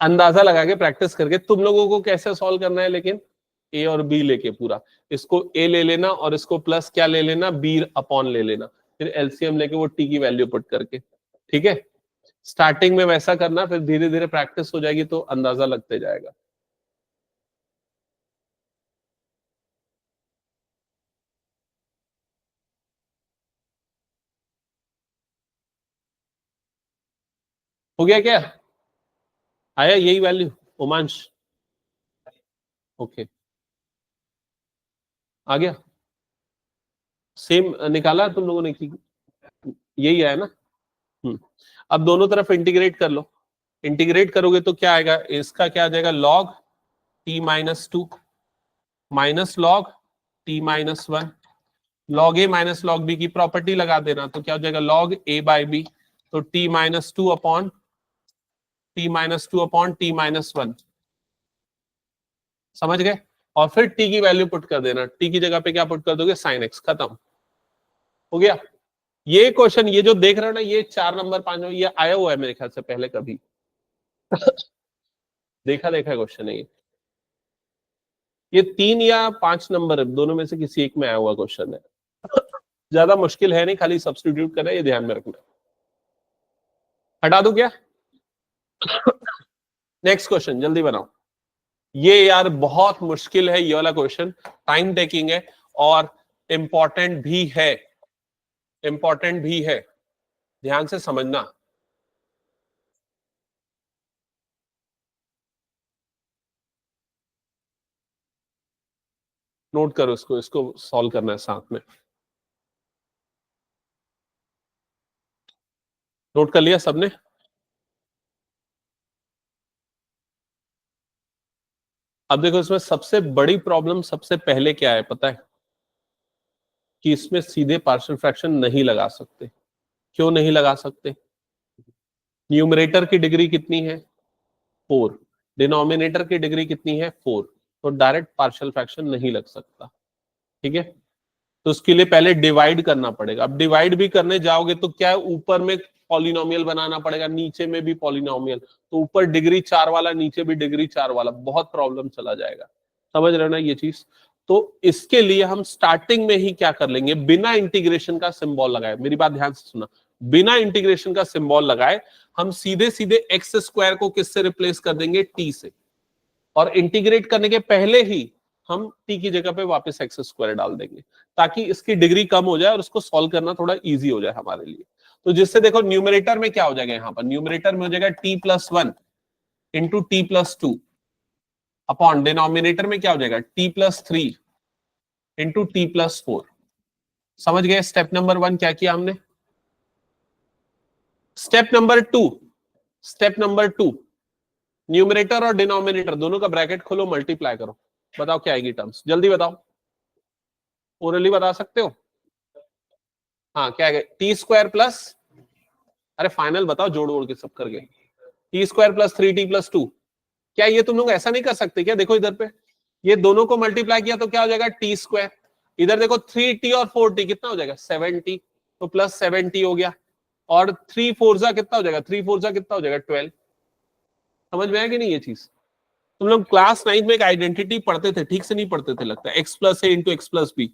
अंदाजा लगा के प्रैक्टिस करके तुम लोगों को कैसे सॉल्व करना है, लेकिन ए और बी लेके पूरा, इसको ए ले लेना और इसको प्लस क्या ले लेना? बी अपॉन ले लेना, फिर एलसीएम लेके वो टी की वैल्यू पुट करके, ठीक है। स्टार्टिंग में वैसा करना, फिर धीरे धीरे प्रैक्टिस हो जाएगी तो अंदाजा लगते जाएगा। हो गया क्या? आया यही वैल्यू उमांश? ओके, आ गया, सेम निकाला तुम लोगों ने की? यही आया ना? अब दोनों तरफ इंटीग्रेट कर लो, इंटीग्रेट करोगे तो क्या आएगा? इसका क्या आ जाएगा? Log t minus 2 minus log t minus 1, log a minus log b की प्रॉपर्टी लगा देना, तो क्या हो जाएगा? लॉग ए बाई बी, तो t minus 2 upon t minus 1, समझ गए? और फिर टी की वैल्यू पुट कर देना, टी की जगह पे क्या पुट कर दोगे? साइन एक्स, खत्म हो गया। ये क्वेश्चन, ये जो देख रहे हो ना, ये 4 नंबर 5 नंबर, ये आया हुआ है मेरे ख्याल से पहले कभी देखा क्वेश्चन है ये 3 या 5 नंबर दोनों में से किसी एक में आया हुआ क्वेश्चन है, ज्यादा मुश्किल है नहीं, खाली सब्स्टिट्यूट करना है, ये ध्यान में रखना। हटा दो क्या? नेक्स्ट क्वेश्चन जल्दी बनाओ। ये यार बहुत मुश्किल है, ये वाला क्वेश्चन टाइम टेकिंग है और इंपॉर्टेंट भी है, इंपॉर्टेंट भी है, ध्यान से समझना। नोट करो इसको, इसको सॉल्व करना है साथ में। नोट कर लिया सबने? अब देखो इसमें सबसे बड़ी प्रॉब्लम सबसे पहले क्या है पता है? कि इसमें सीधे पार्शियल फ्रैक्शन नहीं लगा सकते। क्यों नहीं लगा सकते? न्यूमरेटर की डिग्री कितनी है? 4, डिनोमिनेटर की डिग्री कितनी है? 4, तो डायरेक्ट पार्शियल फ्रैक्शन नहीं लग सकता, ठीक है। तो उसके लिए पहले डिवाइड करना पड़ेगा। अब डिवाइड भी करने जाओगे तो क्या है, ऊपर में पॉलिनोमियल बनाना पड़ेगा, नीचे में भी पॉलिनोमियल, तो ऊपर डिग्री 4 वाला, नीचे भी डिग्री 4 वाला, बहुत प्रॉब्लम चला जाएगा। समझ रहे हो ना ये चीज? तो इसके लिए हम स्टार्टिंग में ही क्या कर लेंगे, बिना इंटीग्रेशन का सिंबल लगाए, मेरी बात ध्यान से सुना, बिना इंटीग्रेशन का सिंबल लगाए हम सीधे सीधे एक्स स्क्वायर को किससे रिप्लेस कर देंगे? टी से। और इंटीग्रेट करने के पहले ही हम t की जगह पे वापस एक्स स्क्वायर डाल देंगे ताकि इसकी डिग्री कम हो जाए और उसको सॉल्व करना थोड़ा इजी हो जाए हमारे लिए। तो जिससे देखो न्यूमरेटर में क्या हो जाएगा, यहाँ पर न्यूमरेटर में हो जाएगा t+1 into t+2 upon denominator में क्या हो जाएगा t+3 इंटू t+4। समझ गए स्टेप नंबर 1 क्या किया हमने। स्टेप नंबर 2 न्यूमरेटर और डिनोमिनेटर दोनों का ब्रैकेट खोलो, मल्टीप्लाई करो, बताओ क्या आएगी टर्म्स, जल्दी बताओ, ओरली बता सकते हो। हाँ क्या है, t² प्लस, अरे फाइनल बताओ जोड़ ओड़ के सब करके, t² प्लस 3t+2। क्या ये तुम लोग ऐसा नहीं कर सकते क्या, देखो इधर पे ये दोनों को मल्टीप्लाई किया तो क्या हो जाएगा t², इधर देखो 3t और 4t कितना हो जाएगा 7t, तो प्लस 7t हो गया, और 3 4 जा कितना हो जाएगा, 3 4 जा कितना हो जाएगा 12। समझ में आया कि नहीं ये चीज। तुम लोग क्लास 9 में एक आइडेंटिटी पढ़ते थे, ठीक से नहीं पढ़ते थे लगता है, x+a इंटू x+b।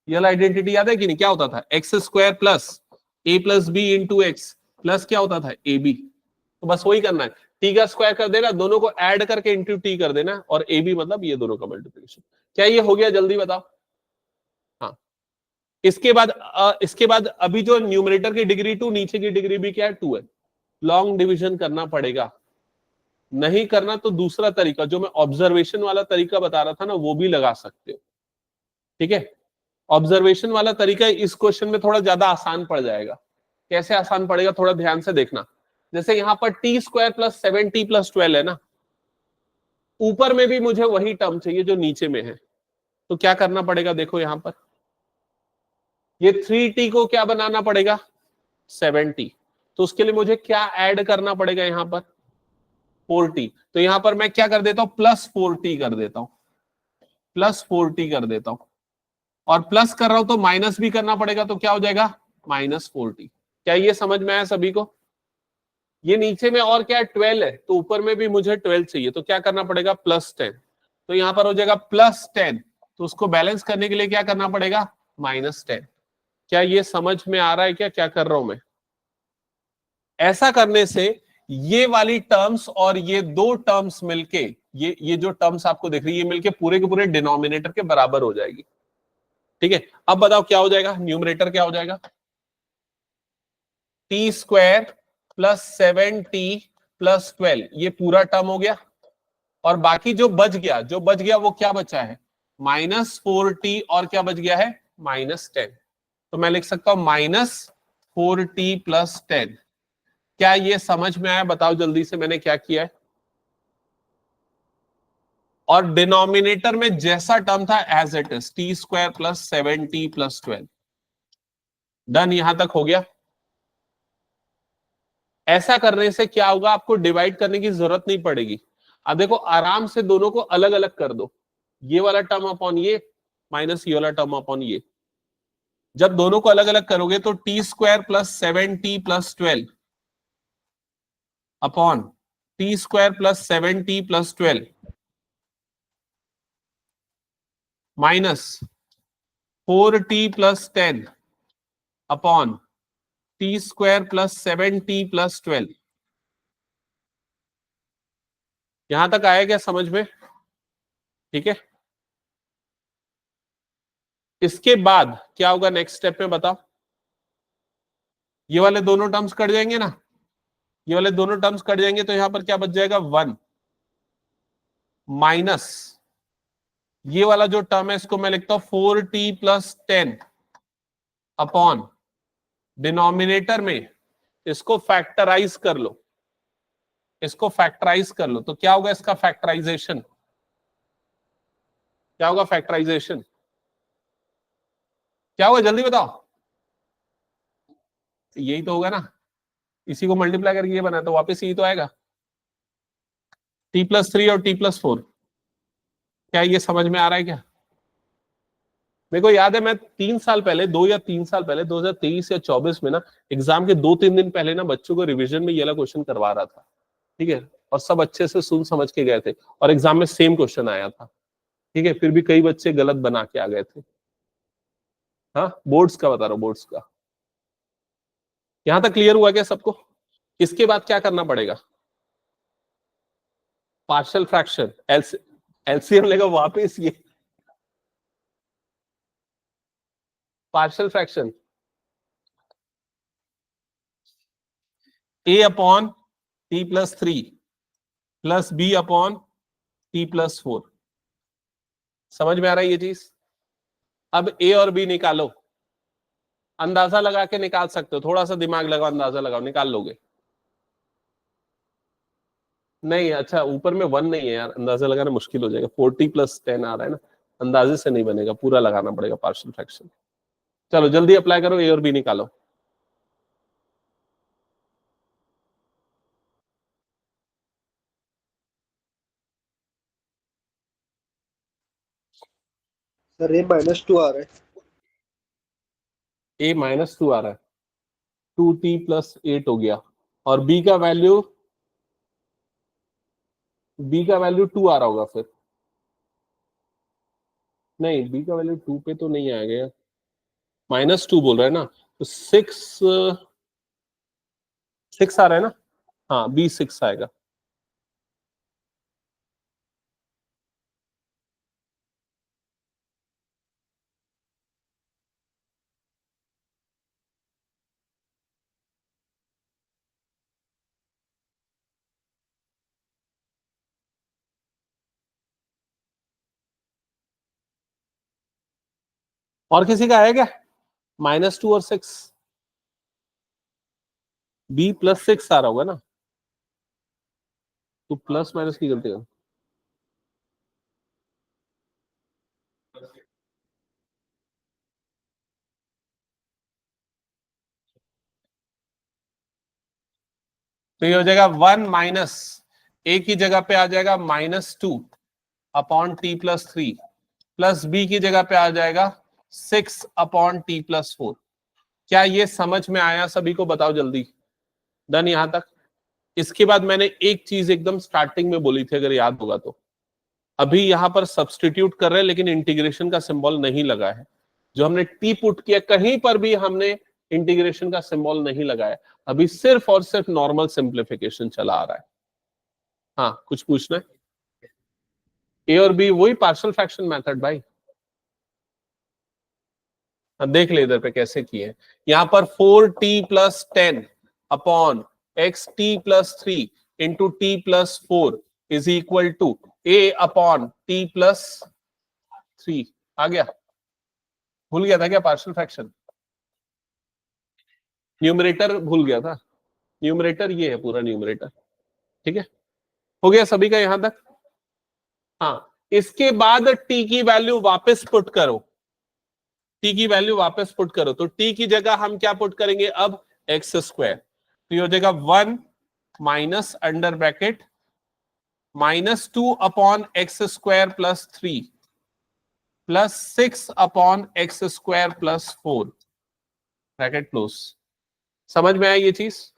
ये वाला आइडेंटिटी याद है कि नहीं, क्या होता था x² plus a+b into x plus क्या होता था ab। तो बस वही करना है, t का स्क्वायर कर देना, दोनों को ऐड करके इंटू t कर देना, और ab मतलब ये दोनों का मल्टीप्लिकेशन। क्या ये हो गया, जल्दी बताओ। हाँ इसके बाद अभी जो न्यूमरेटर की डिग्री 2, नीचे की डिग्री भी क्या है 2 है, लॉन्ग डिवीजन करना पड़ेगा। नहीं करना तो दूसरा तरीका जो मैं ऑब्जर्वेशन वाला तरीका बता रहा था ना, वो भी लगा सकते हो, ठीक है। ऑब्जर्वेशन वाला तरीका इस क्वेश्चन में थोड़ा ज्यादा आसान पड़ जाएगा। कैसे आसान पड़ेगा, थोड़ा ध्यान से देखना। जैसे यहां पर t² प्लस 7t+12 है ना, ऊपर में भी मुझे वही टर्म चाहिए जो नीचे में है, तो क्या करना पड़ेगा, देखो यहां पर ये 3t को क्या बनाना पड़ेगा 7t, तो उसके लिए मुझे क्या ऐड करना पड़ेगा यहां पर 4t। तो यहां पर मैं क्या कर देता हूं +4t कर देता हूं, +4t कर देता हूं, और प्लस कर रहा हूं तो माइनस भी करना पड़ेगा, तो क्या हो जाएगा -4t। क्या ये समझ में आया सभी को। ये नीचे में और क्या है 12 है, तो ऊपर में भी मुझे 12 चाहिए, तो क्या करना पड़ेगा +10, तो यहां पर हो जाएगा +10, तो उसको बैलेंस करने के लिए क्या करना पड़ेगा -10। क्या ये समझ में आ रहा है क्या, क्या कर रहा हूं मैं। ऐसा करने से ये वाली टर्म्स और ये दो टर्म्स मिलके, ये जो टर्म्स आपको दिख रही है, ये मिलके पूरे के पूरे डिनोमिनेटर के बराबर हो जाएगी, ठीक है। अब बताओ क्या हो जाएगा, न्यूमरेटर क्या हो जाएगा t² प्लस 7t+12, ये पूरा टर्म हो गया, और बाकी जो बच गया वो क्या बचा है -4t, और क्या बच गया है -10। तो मैं लिख सकता हूं -4t+10। क्या ये समझ में आया, बताओ जल्दी से मैंने क्या किया है। और डिनोमिनेटर में जैसा टर्म था as it is, t² plus 7t+12। Done, यहां तक हो गया। ऐसा करने से क्या होगा, आपको डिवाइड करने की जरूरत नहीं पड़ेगी। अब देखो आराम से दोनों को अलग अलग कर दो, ये वाला टर्म अपॉन ये माइनस ये वाला टर्म अपॉन ये। जब दोनों को अलग अलग करोगे तो t² plus 7t+12 upon t² plus 7t+12 minus 4t+10 upon t² plus 7t+12। यहां तक आया क्या समझ में, ठीक है। इसके बाद क्या होगा नेक्स्ट स्टेप में बताओ। ये वाले दोनों टर्म्स कट जाएंगे ना, ये वाले दोनों टर्म्स कट जाएंगे, तो यहां पर क्या बच जाएगा 1 माइनस ये वाला जो टर्म है इसको मैं लिखता हूं 4t+10 अपॉन डिनोमिनेटर में इसको फैक्टराइज कर लो, इसको फैक्टराइज कर लो, तो क्या होगा इसका फैक्टराइजेशन, क्या होगा फैक्टराइजेशन, क्या होगा जल्दी बताओ। यही तो होगा ना, इसी को मल्टीप्लाई करके ये बना तो वापस यही तो आएगा t+3 और t+4। क्या ये समझ में आ रहा है क्या। मेरे को याद है मैं 3 साल पहले, 2 या 3 साल पहले 2023 या 24 में ना, एग्जाम के 2-3 दिन पहले ना बच्चों को रिवीजन में ये वाला क्वेश्चन करवा रहा था, ठीक है, और सब अच्छे से सुन समझ के गए थे, और एग्जाम में सेम क्वेश्चन आया था, ठीक है, फिर भी कई बच्चे गलत बना के आ गए थे। हाँ बोर्ड्स का बता रहा हूँ, बोर्ड्स का। यहां तक क्लियर हुआ क्या सबको। इसके बाद क्या करना पड़ेगा, पार्शियल फ्रैक्शन, एलसीएम लेगा वापस ये partial fraction a upon t plus 3 plus b upon t plus 4। समझ में आ रहा है ये चीज? अब a और b निकालो, अंदाजा लगा के निकाल सकते हो, थोड़ा सा दिमाग लगाओ, अंदाजा लगाओ, निकाल लोगे। नहीं, अच्छा ऊपर में 1 नहीं है यार, अंदाजा लगाना मुश्किल हो जाएगा, 40 प्लस 10 आ रहा है ना, अंदाजे से नहीं बनेगा, पूरा लगाना पड़ेगा पार्शियल फ्रैक्शन। चलो जल्दी अप्लाई करो, ए और बी निकालो। सर ये -2 आ रहा है। ए -2 आ रहा है, 2t प्लस 8 हो गया, और बी का वैल्यू 2 आ रहा होगा फिर। नहीं, बी का वैल्यू 2 पे तो नहीं आएगा, -2 बोल रहा है ना, तो 6 आ रहा है ना, हाँ बी 6 आएगा। और किसी का है क्या? -2 और 6, बी प्लस 6 आ रहा होगा ना, तो प्लस माइनस की गलती है। तो ये हो जाएगा 1 माइनस, ए की जगह पे आ जाएगा -2 upon T plus 3, plus B की जगह पे आ जाएगा 6 अपॉन टी प्लस 4। क्या ये समझ में आया सभी को? बताओ जल्दी। डन यहां तक? इसके बाद मैंने एक चीज एकदम स्टार्टिंग में बोली थी, अगर याद होगा तो, अभी यहां पर सब्सटीट्यूट कर रहे हैं लेकिन इंटीग्रेशन का सिंबल नहीं लगा है। जो हमने टी पुट किया, कहीं पर भी हमने इंटीग्रेशन का सिंबल नहीं लगाया, अभी सिर्फ और सिर्फ नॉर्मल सिंप्लीफिकेशन चला आ रहा है। हाँ, कुछ पूछना है? ए और बी वही पार्शियल फ्रैक्शन मेथड भाई। अब देख ले इधर पे कैसे किए। यहां पर 4t plus 10 upon X T plus 3 into T plus 4 is equal to A upon T plus 3। आ गया? भूल गया था क्या पार्शियल फ्रैक्शन? न्यूमरेटर भूल गया था, न्यूमरेटर ये है पूरा न्यूमरेटर। ठीक है, हो गया सभी का यहां तक? हाँ, इसके बाद टी की वैल्यू वापस पुट करो, टी की वैल्यू वापस पुट करो, तो टी की जगह हम क्या पुट करेंगे अब? X square. तो ये हो जाएगा 1 minus under bracket -2 upon x square plus 3 plus 6 upon x square plus 4 bracket close. समझ में आई ये चीज?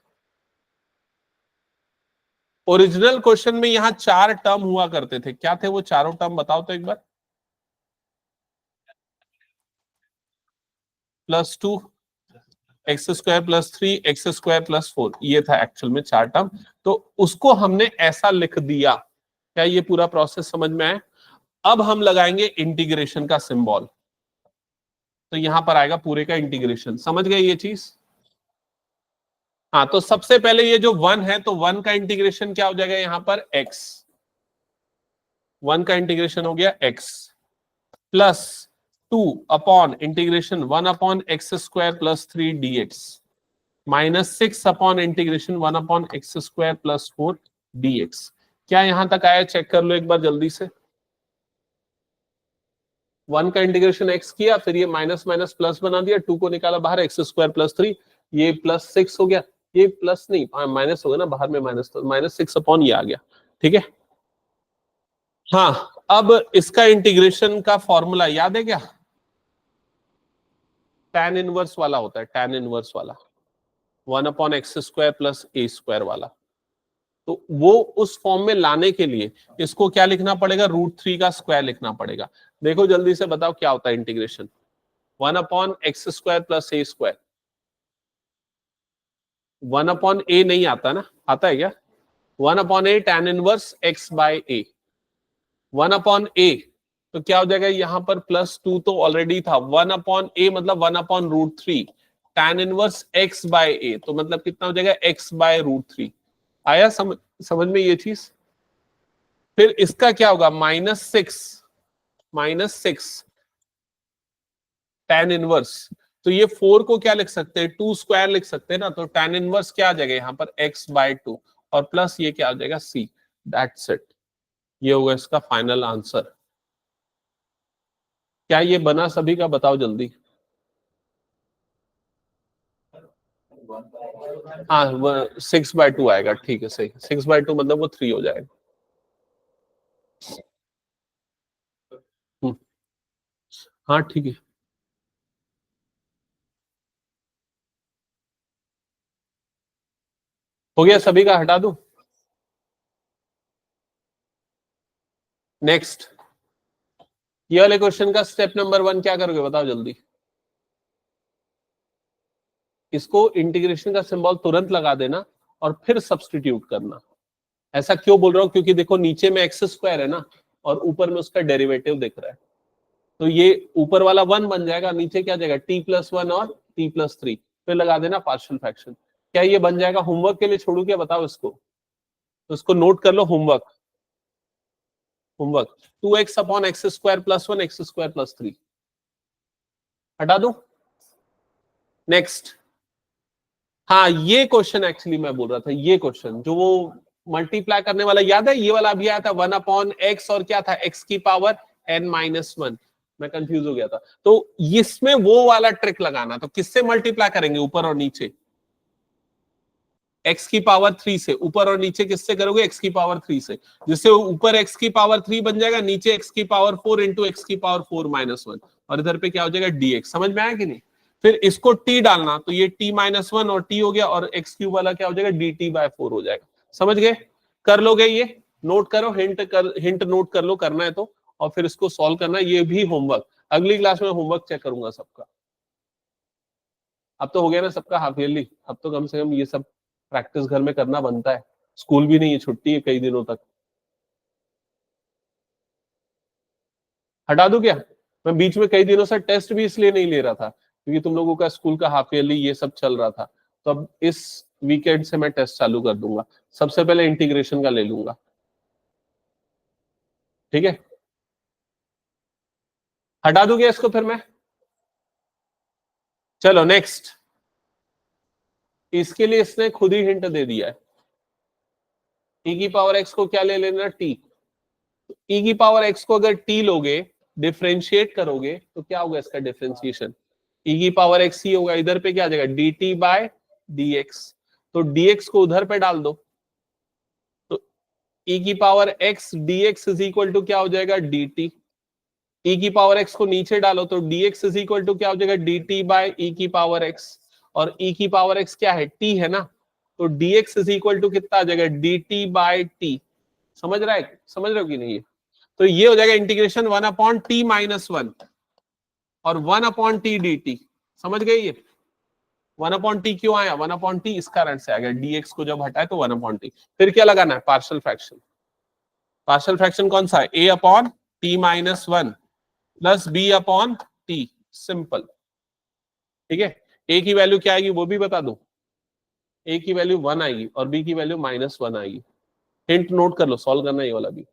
ओरिजिनल क्वेश्चन में यहां 4 टर्म हुआ करते थे, क्या थे वो चारों टर्म? बताओ तो एक बार। +2 x square plus 3 x square plus 4, ये था एक्चुअल में 4 टर्म। तो उसको हमने ऐसा लिख दिया। क्या ये पूरा प्रोसेस समझ में आया? अब हम लगाएंगे इंटीग्रेशन का सिंबल, तो यहां पर आएगा पूरे का इंटीग्रेशन। समझ गए ये चीज? हाँ, तो सबसे पहले ये जो 1 है, तो 1 का इंटीग्रेशन क्या हो जाएगा यहां पर? x। 1 का इंटीग्रेशन हो गया x plus 2 upon integration 1 upon x square plus 3 dx minus 6 upon integration 1 upon x square plus 4 dx। क्या यहां तक आया? चेक कर लो एक बार जल्दी से। 1 का इंटीग्रेशन x किया, फिर ये माइनस माइनस प्लस बना दिया, 2 को निकाला बाहर, एक्स स्क्वायर प्लस 3, ये प्लस 6 हो गया, ये प्लस नहीं माइनस हो गया ना, बाहर में माइनस, तो -6 अपॉन ये आ गया। ठीक है, हाँ अब इसका इंटीग्रेशन का फॉर्मूला याद है क्या? tan इनवर्स वाला होता है, tan इनवर्स वाला 1 upon x square plus a square वाला। तो वो उस फॉर्म में लाने के लिए इसको क्या लिखना पड़ेगा? √3 का स्क्वायर लिखना पड़ेगा। देखो जल्दी से बताओ क्या होता है integration? 1 upon x square plus a square. 1 upon a नहीं आता ना? आता है क्या? 1 upon a tan inverse x by a. 1 upon a, तो क्या हो जाएगा यहाँ पर +2 तो ऑलरेडी था, 1 अपॉन ए मतलब 1/√3 tan इनवर्स x बाय ए, तो मतलब कितना हो जाएगा x/√3। आया समझ में ये चीज। फिर इसका क्या होगा, -6 tan इनवर्स, तो ये 4 को क्या लिख सकते हैं, 2 स्क्वायर लिख सकते हैं ना, तो tan इनवर्स क्या आ जाएगा यहाँ पर x/2 और प्लस ये क्या आ जाएगा c। दैट्स इट, ये होगा इसका फाइनल आंसर। क्या ये बना सभी का, बताओ जल्दी। हाँ 6/2 आएगा, ठीक है सही, 6/2 मतलब वो 3 हो जाएगा। हम्म, हाँ ठीक है। हो गया सभी का, हटा दूं। नेक्स्ट, ये वाले क्वेश्चन का स्टेप नंबर 1 क्या करोगे, बताओ जल्दी। इसको इंटीग्रेशन का सिंबल तुरंत लगा देना और फिर सब्सटीट्यूट करना। ऐसा क्यों बोल रहा हूं, क्योंकि देखो नीचे में एक्स स्क्वायर है ना, और ऊपर में उसका डेरिवेटिव दिख रहा है, तो ये ऊपर वाला 1 बन जाएगा, नीचे क्या जाएगा t+1 और t+3, फिर लगा देना पार्शियल फ्रैक्शन। क्या ये बन जाएगा, होमवर्क के लिए छोड़ू क्या, बताओ इसको। तो इसको नोट कर लो, होमवर्क। होमवर्क 2x/(x²+1) x² + 3 हटा दो। नेक्स्ट, हाँ ये क्वेश्चन एक्चुअली मैं बोल रहा था, ये क्वेश्चन जो वो मल्टीप्लाई करने वाला याद है, ये वाला भी आया था 1/x और क्या था x⁻n−1। मैं कंफ्यूज हो गया था, तो इसमें वो वाला ट्रिक लगाना। तो किससे मल्टीप्लाई करेंगे, ऊपर और नीचे, x⁻3 से। ऊपर और नीचे किससे करोगे, x⁻3 से, जिससे ऊपर x⁻3 बन जाएगा, नीचे x⁻4 इंटू x⁻4−1, और इधर पे क्या हो जाएगा dx। समझ में आया कि नहीं। फिर इसको t डालना, तो ये t-1 और t हो गया, और x³ वाला क्या हो जाएगा dt/4 हो जाएगा। समझ गए, कर लोगे ये, नोट करो, हिंट नोट कर लो, करना है तो, और फिर इसको सॉल्व करना। ये भी होमवर्क, अगली क्लास में होमवर्क चेक करूंगा सबका। अब तो हो गया ना सबका हाफ ईयरली, अब तो कम से कम ये सब प्रैक्टिस घर में करना बनता है। स्कूल भी नहीं है, छुट्टी है कई दिनों तक। हटा दूं क्या, मैं बीच में कई दिनों से टेस्ट भी इसलिए नहीं ले रहा था क्योंकि तुम लोगों का स्कूल का हाफ ईयरली ये सब चल रहा था, तो अब इस वीकेंड से मैं टेस्ट चालू कर दूंगा। सबसे पहले इंटीग्रेशन का ले लूंगा, ठीक है। हटा दूं क्या इसको फिर मैं। चलो नेक्स्ट, इसके लिए इसने खुद ही हिंट दे दिया है। e⁻x को क्या ले लेना, t। e⁻x को अगर t लोगे, डिफ्रेंशिएट करोगे, तो क्या होगा इसका डिफ्रेंशिएशन, e⁻x ही होगा। इधर पे क्या आ जाएगा dt/dx, तो dx को उधर पे डाल दो, तो e⁻x dx is equal to क्या हो जाएगा dt। e⁻x को नीचे डालो, तो dx इज इक्वल टू क्या हो जाएगा dt/e⁻x, और e⁻x क्या है, t है ना, तो dx इज इक्वल टू कितना आ जाएगा dt/t। समझ रहा है, समझ रहे हो कि नहीं। तो ये हो जाएगा इंटीग्रेशन 1/t-1 और 1/t dt। समझ गए ये 1/t क्यों आया, 1/t इस कारण से आ गया, dx को जब हटाए तो 1/t। फिर क्या लगाना है, पार्शियल फ्रैक्शन। पार्शियल फ्रैक्शन कौन सा है, a/t-1 प्लस b/t, सिंपल। ठीक है, a की वैल्यू क्या आएगी वो भी बता दूं, a की वैल्यू 1 आएगी और b की वैल्यू -1 आएगी। हिंट नोट कर लो, सॉल्व करना ये वाला भी।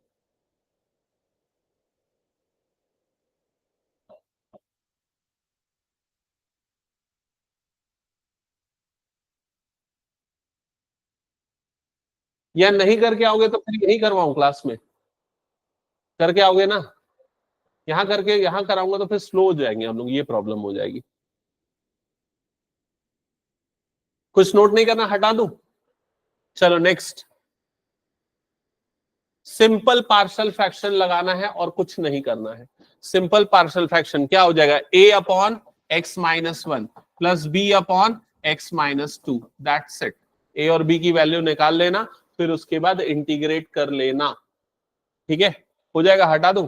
या नहीं करके आओगे तो फिर यही करवाऊं क्लास में, करके आओगे ना, यहाँ करके यहाँ कराऊंगा तो फिर स्लो हो जाएंगे हम लोग, ये प्रॉब्लम हो जाएगी। कुछ नोट नहीं करना, हटा दूं। चलो नेक्स्ट, सिंपल पार्शियल फ्रैक्शन लगाना है और कुछ नहीं करना है। सिंपल पार्शियल फ्रैक्शन क्या हो जाएगा, a/x-1 plus b/x-2, that's it. a और b की वैल्यू निकाल लेना, फिर उसके बाद इंटीग्रेट कर लेना, ठीक है, हो जाएगा। हटा दूं,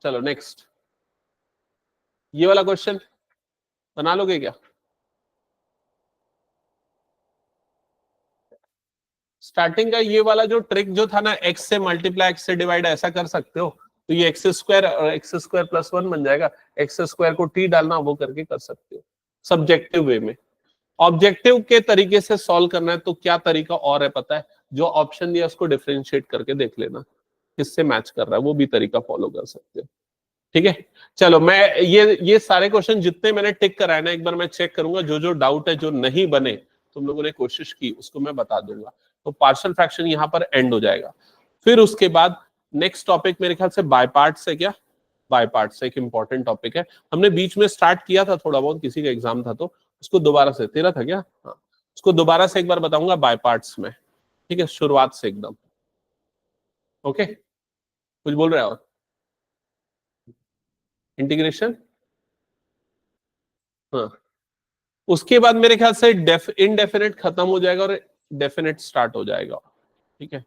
चलो नेक्स्ट, ये वाला क्वेश्चन बना लोगे क्या। स्टार्टिंग का ये वाला जो ट्रिक जो था ना, x से मल्टीप्लाई x से डिवाइड ऐसा कर सकते हो, तो ये एक्स स्क्वायर और एक्स स्क्वायर प्लस 1 बन जाएगा, एक्स स्क्वायर को t डालना वो करके कर सकते हो सब्जेक्टिव वे में। ऑब्जेक्टिव के तरीके से सॉल्व करना है तो क्या तरीका और है पता है, जो ऑप्शन दिया उसको डिफरेंशिएट करके देख लेना किससे मैच कर रहा है, वो भी तरीका फॉलो कर सकते हो। ठीक है, चलो मैं ये सारे क्वेश्चन जितने मैंने टिक कराए ना एक बार मैं चेक करूंगा, जो जो डाउट है जो नहीं बने तुम लोगों ने कोशिश की उसको मैं बता दूंगा। तो पार्शियल फ्रैक्शन यहाँ पर एंड हो जाएगा। फिर उसके बाद नेक्स्ट टॉपिक मेरे ख्याल से बाय पार्ट्स है क्या, बाय पार्ट्स एक इंपॉर्टेंट टॉपिक है, हमने बीच में स्टार्ट किया था थोड़ा बहुत, किसी का एग्जाम था तो उसको दोबारा से, तेरा था क्या, हाँ उसको दोबारा से एक बार बताऊंगा बाय पार्ट्स में। ठीक है, शुरुआत से एकदम। ओके, कुछ बोल रहे हो और? इंटीग्रेशन, हाँ उसके बाद मेरे ख्याल से इनडेफिनेट खत्म हो जाएगा और डेफिनेट स्टार्ट हो जाएगा। ठीक है,